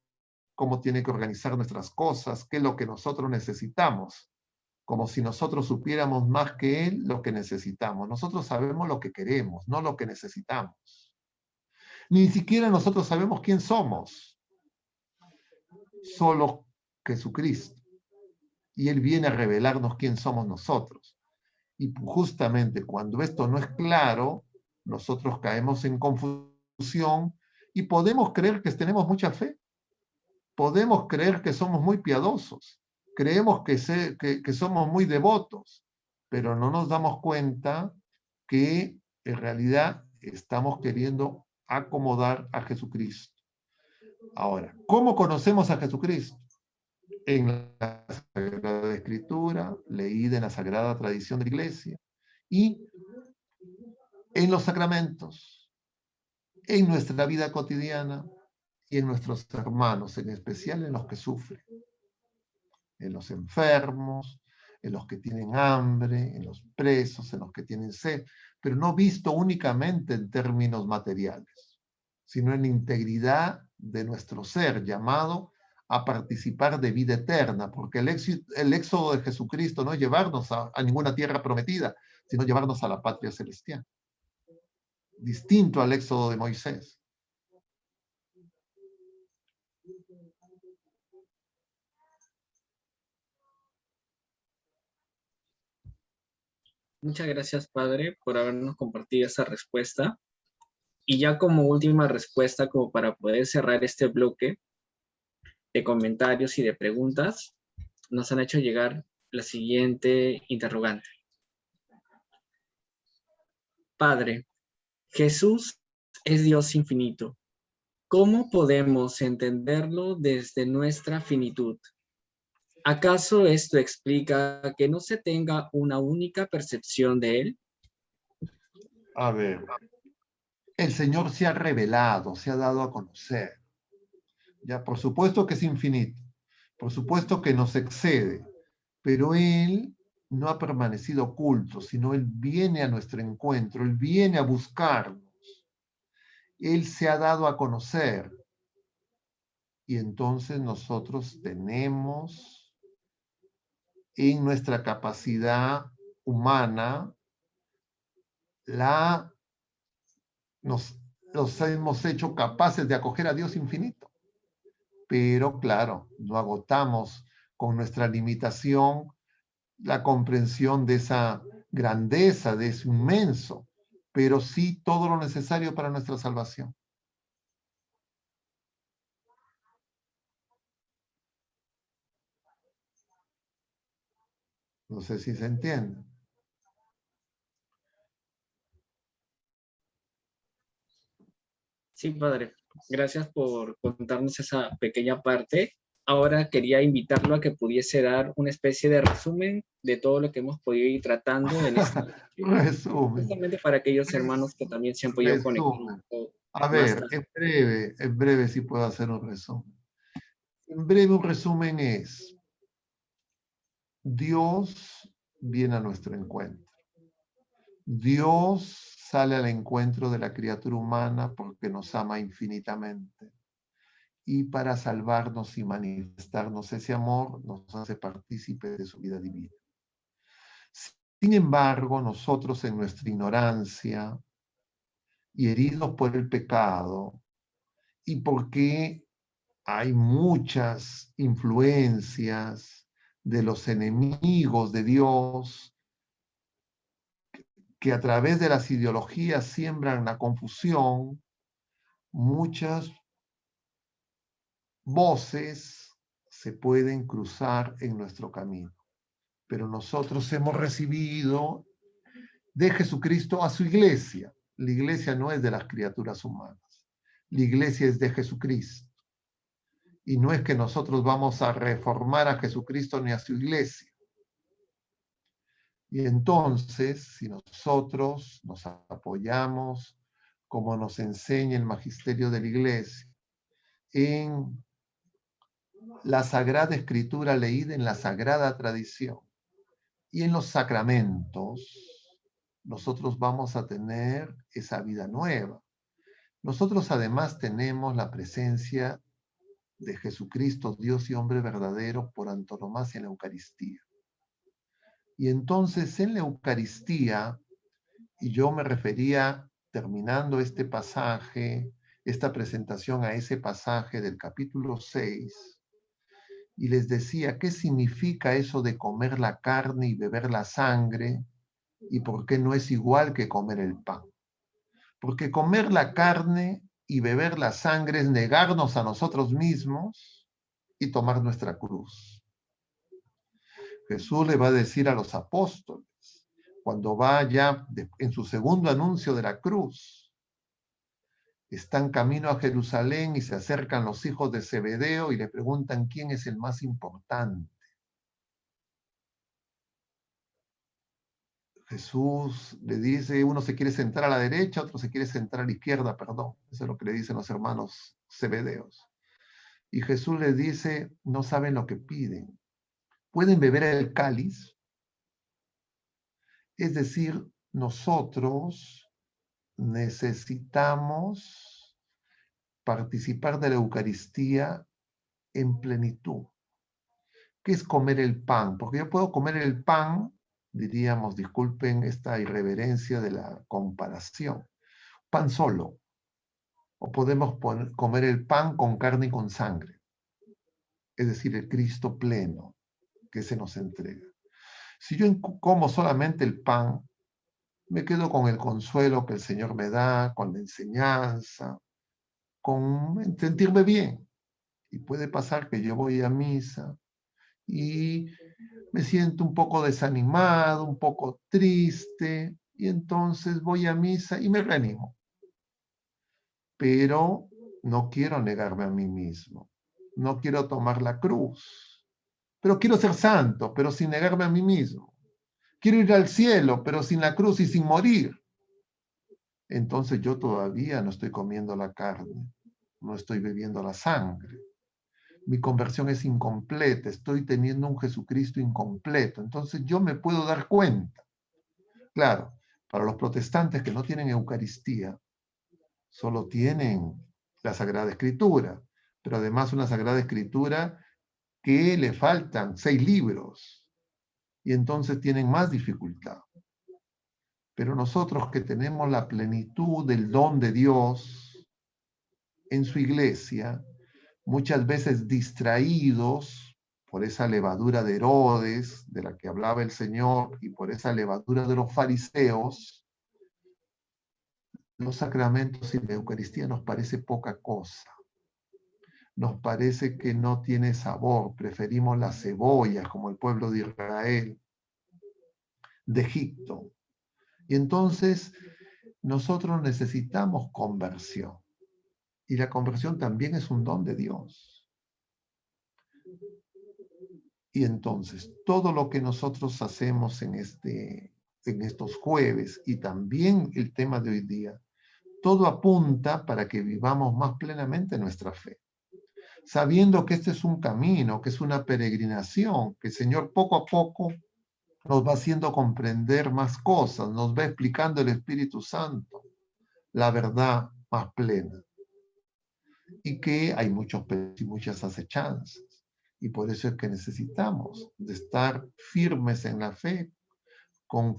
cómo tiene que organizar nuestras cosas, qué es lo que nosotros necesitamos, como si nosotros supiéramos más que Él lo que necesitamos. Nosotros sabemos lo que queremos, no lo que necesitamos. Ni siquiera nosotros sabemos quién somos, solo Jesucristo. Y Él viene a revelarnos quién somos nosotros. Y justamente cuando esto no es claro, nosotros caemos en confusión y podemos creer que tenemos mucha fe. Podemos creer que somos muy piadosos. Creemos que somos muy devotos, pero no nos damos cuenta que en realidad estamos queriendo acomodar a Jesucristo. Ahora, ¿cómo conocemos a Jesucristo? En la Sagrada Escritura, leída en la Sagrada Tradición de la Iglesia, y en los sacramentos, en nuestra vida cotidiana y en nuestros hermanos, en especial en los que sufren, en los enfermos, en los que tienen hambre, en los presos, en los que tienen sed, pero no visto únicamente en términos materiales, sino en la integridad de nuestro ser, llamado a participar de vida eterna, porque el éxodo de Jesucristo no es llevarnos a ninguna tierra prometida, sino llevarnos a la patria celestial, distinto al éxodo de Moisés. Muchas gracias, Padre, por habernos compartido esa respuesta. Y ya como última respuesta, como para poder cerrar este bloque de comentarios y de preguntas, nos han hecho llegar la siguiente interrogante. Padre, Jesús es Dios infinito. ¿Cómo podemos entenderlo desde nuestra finitud? ¿Acaso esto explica que no se tenga una única percepción de Él? A ver, el Señor se ha revelado, se ha dado a conocer. Ya, por supuesto que es infinito, por supuesto que nos excede, pero Él no ha permanecido oculto, sino Él viene a nuestro encuentro, Él viene a buscarnos. Él se ha dado a conocer. Y entonces nosotros tenemos en nuestra capacidad humana nos hemos hecho capaces de acoger a Dios infinito. Pero claro, no agotamos con nuestra limitación la comprensión de esa grandeza, de ese inmenso, pero sí todo lo necesario para nuestra salvación. No sé si se entiende. Sí, Padre. Gracias por contarnos esa pequeña parte. Ahora quería invitarlo a que pudiese dar una especie de resumen de todo lo que hemos podido ir tratando en este Resumen. justamente para aquellos hermanos que también se han podido conectar. A ver, en breve sí puedo hacer un resumen. En breve un resumen es, Dios viene a nuestro encuentro. Dios sale al encuentro de la criatura humana porque nos ama infinitamente. Y para salvarnos y manifestarnos ese amor, nos hace partícipe de su vida divina. Sin embargo, nosotros en nuestra ignorancia y heridos por el pecado, y porque hay muchas influencias de los enemigos de Dios que a través de las ideologías siembran la confusión, muchas voces se pueden cruzar en nuestro camino. Pero nosotros hemos recibido de Jesucristo a su iglesia. La iglesia no es de las criaturas humanas. La iglesia es de Jesucristo. Y no es que nosotros vamos a reformar a Jesucristo ni a su iglesia. Y entonces, si nosotros nos apoyamos, como nos enseña el magisterio de la iglesia, en la Sagrada Escritura leída en la Sagrada Tradición y en los sacramentos, nosotros vamos a tener esa vida nueva. Nosotros además tenemos la presencia de Jesucristo, Dios y hombre verdadero, por antonomasia en la Eucaristía. Y entonces en la Eucaristía, y yo me refería, terminando este pasaje, esta presentación a ese pasaje del capítulo 6, y les decía, ¿qué significa eso de comer la carne y beber la sangre? ¿Y por qué no es igual que comer el pan? Porque comer la carne y beber la sangre es negarnos a nosotros mismos y tomar nuestra cruz. Jesús le va a decir a los apóstoles, cuando va ya en su segundo anuncio de la cruz, están camino a Jerusalén y se acercan los hijos de Zebedeo y le preguntan quién es el más importante. Jesús le dice, uno se quiere sentar a la derecha, otro se quiere sentar a la izquierda, perdón. Eso es lo que le dicen los hermanos Zebedeos. Y Jesús les dice, no saben lo que piden. ¿Pueden beber el cáliz? Es decir, nosotros necesitamos participar de la Eucaristía en plenitud. ¿Qué es comer el pan? Porque yo puedo comer el pan, diríamos, disculpen esta irreverencia de la comparación, pan solo. O podemos comer el pan con carne y con sangre. Es decir, el Cristo pleno que se nos entrega. Si yo como solamente el pan, me quedo con el consuelo que el Señor me da, con la enseñanza, con sentirme bien. Y puede pasar que yo voy a misa y me siento un poco desanimado, un poco triste, y entonces voy a misa y me reanimo. Pero no quiero negarme a mí mismo. No quiero tomar la cruz. Pero quiero ser santo, pero sin negarme a mí mismo. Quiero ir al cielo, pero sin la cruz y sin morir. Entonces yo todavía no estoy comiendo la carne, no estoy bebiendo la sangre. Mi conversión es incompleta, estoy teniendo un Jesucristo incompleto. Entonces yo me puedo dar cuenta. Claro, para los protestantes que no tienen Eucaristía, solo tienen la Sagrada Escritura, pero además una Sagrada Escritura que le faltan 6 libros y entonces tienen más dificultad. Pero nosotros que tenemos la plenitud del don de Dios en su iglesia, muchas veces distraídos por esa levadura de Herodes, de la que hablaba el Señor, y por esa levadura de los fariseos, los sacramentos y la Eucaristía nos parece poca cosa. Nos parece que no tiene sabor, preferimos las cebollas como el pueblo de Israel, de Egipto. Y entonces nosotros necesitamos conversión. Y la conversión también es un don de Dios. Y entonces todo lo que nosotros hacemos en estos jueves y también el tema de hoy día, todo apunta para que vivamos más plenamente nuestra fe. Sabiendo que este es un camino, que es una peregrinación, que el Señor poco a poco nos va haciendo comprender más cosas, nos va explicando el Espíritu Santo, la verdad más plena. Y que hay muchos peligros y muchas acechanzas. Y por eso es que necesitamos de estar firmes en la fe, con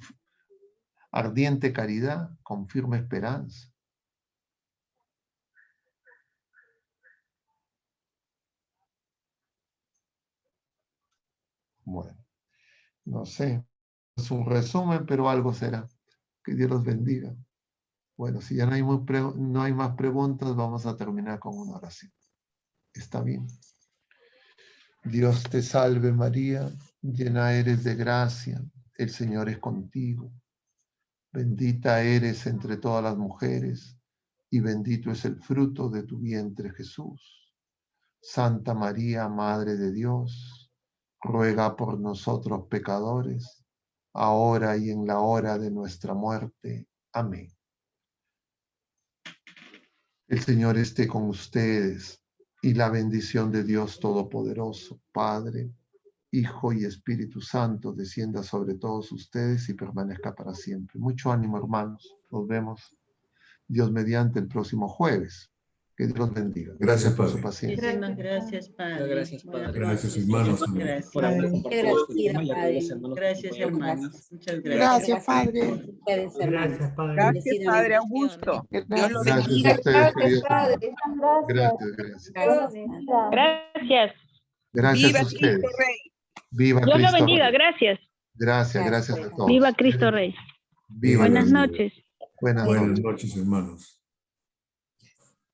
ardiente caridad, con firme esperanza. Bueno, no sé, es un resumen, pero algo será. Que Dios los bendiga. Bueno, si ya no hay más preguntas, vamos a terminar con una oración. ¿Está bien? Dios te salve María, llena eres de gracia, el Señor es contigo. Bendita eres entre todas las mujeres, y bendito es el fruto de tu vientre Jesús. Santa María, Madre de Dios, ruega por nosotros pecadores, ahora y en la hora de nuestra muerte. Amén. El Señor esté con ustedes, y la bendición de Dios Todopoderoso, Padre, Hijo y Espíritu Santo, descienda sobre todos ustedes y permanezca para siempre. Mucho ánimo, hermanos. Nos vemos, Dios mediante, el próximo jueves. Que Dios los bendiga. Gracias, por su Padre. paciencia. Muchísimas gracias, Padre. Gracias, Padre. Gracias, hermanos. Gracias. Por haber compartido este Gracias, tema y a todos los Padre. hermanos que Gracias, acompañaron. hermanos. Muchas gracias. Gracias, Padre. Ustedes, hermanos. Gracias, Padre. Gracias, Bendecida Padre bendición. Augusto. Dios lo Gracias bendiga. a ustedes, queridos Padre. hermanos. Gracias, gracias. Gracias. Gracias Viva a ustedes. Cristo Rey. Viva Dios lo Cristo bendiga. Rey. Gracias. Gracias, gracias a todos. Viva Cristo Rey. Viva Buenas Cristo. noches. Buenas Buenas noches. noches, hermanos.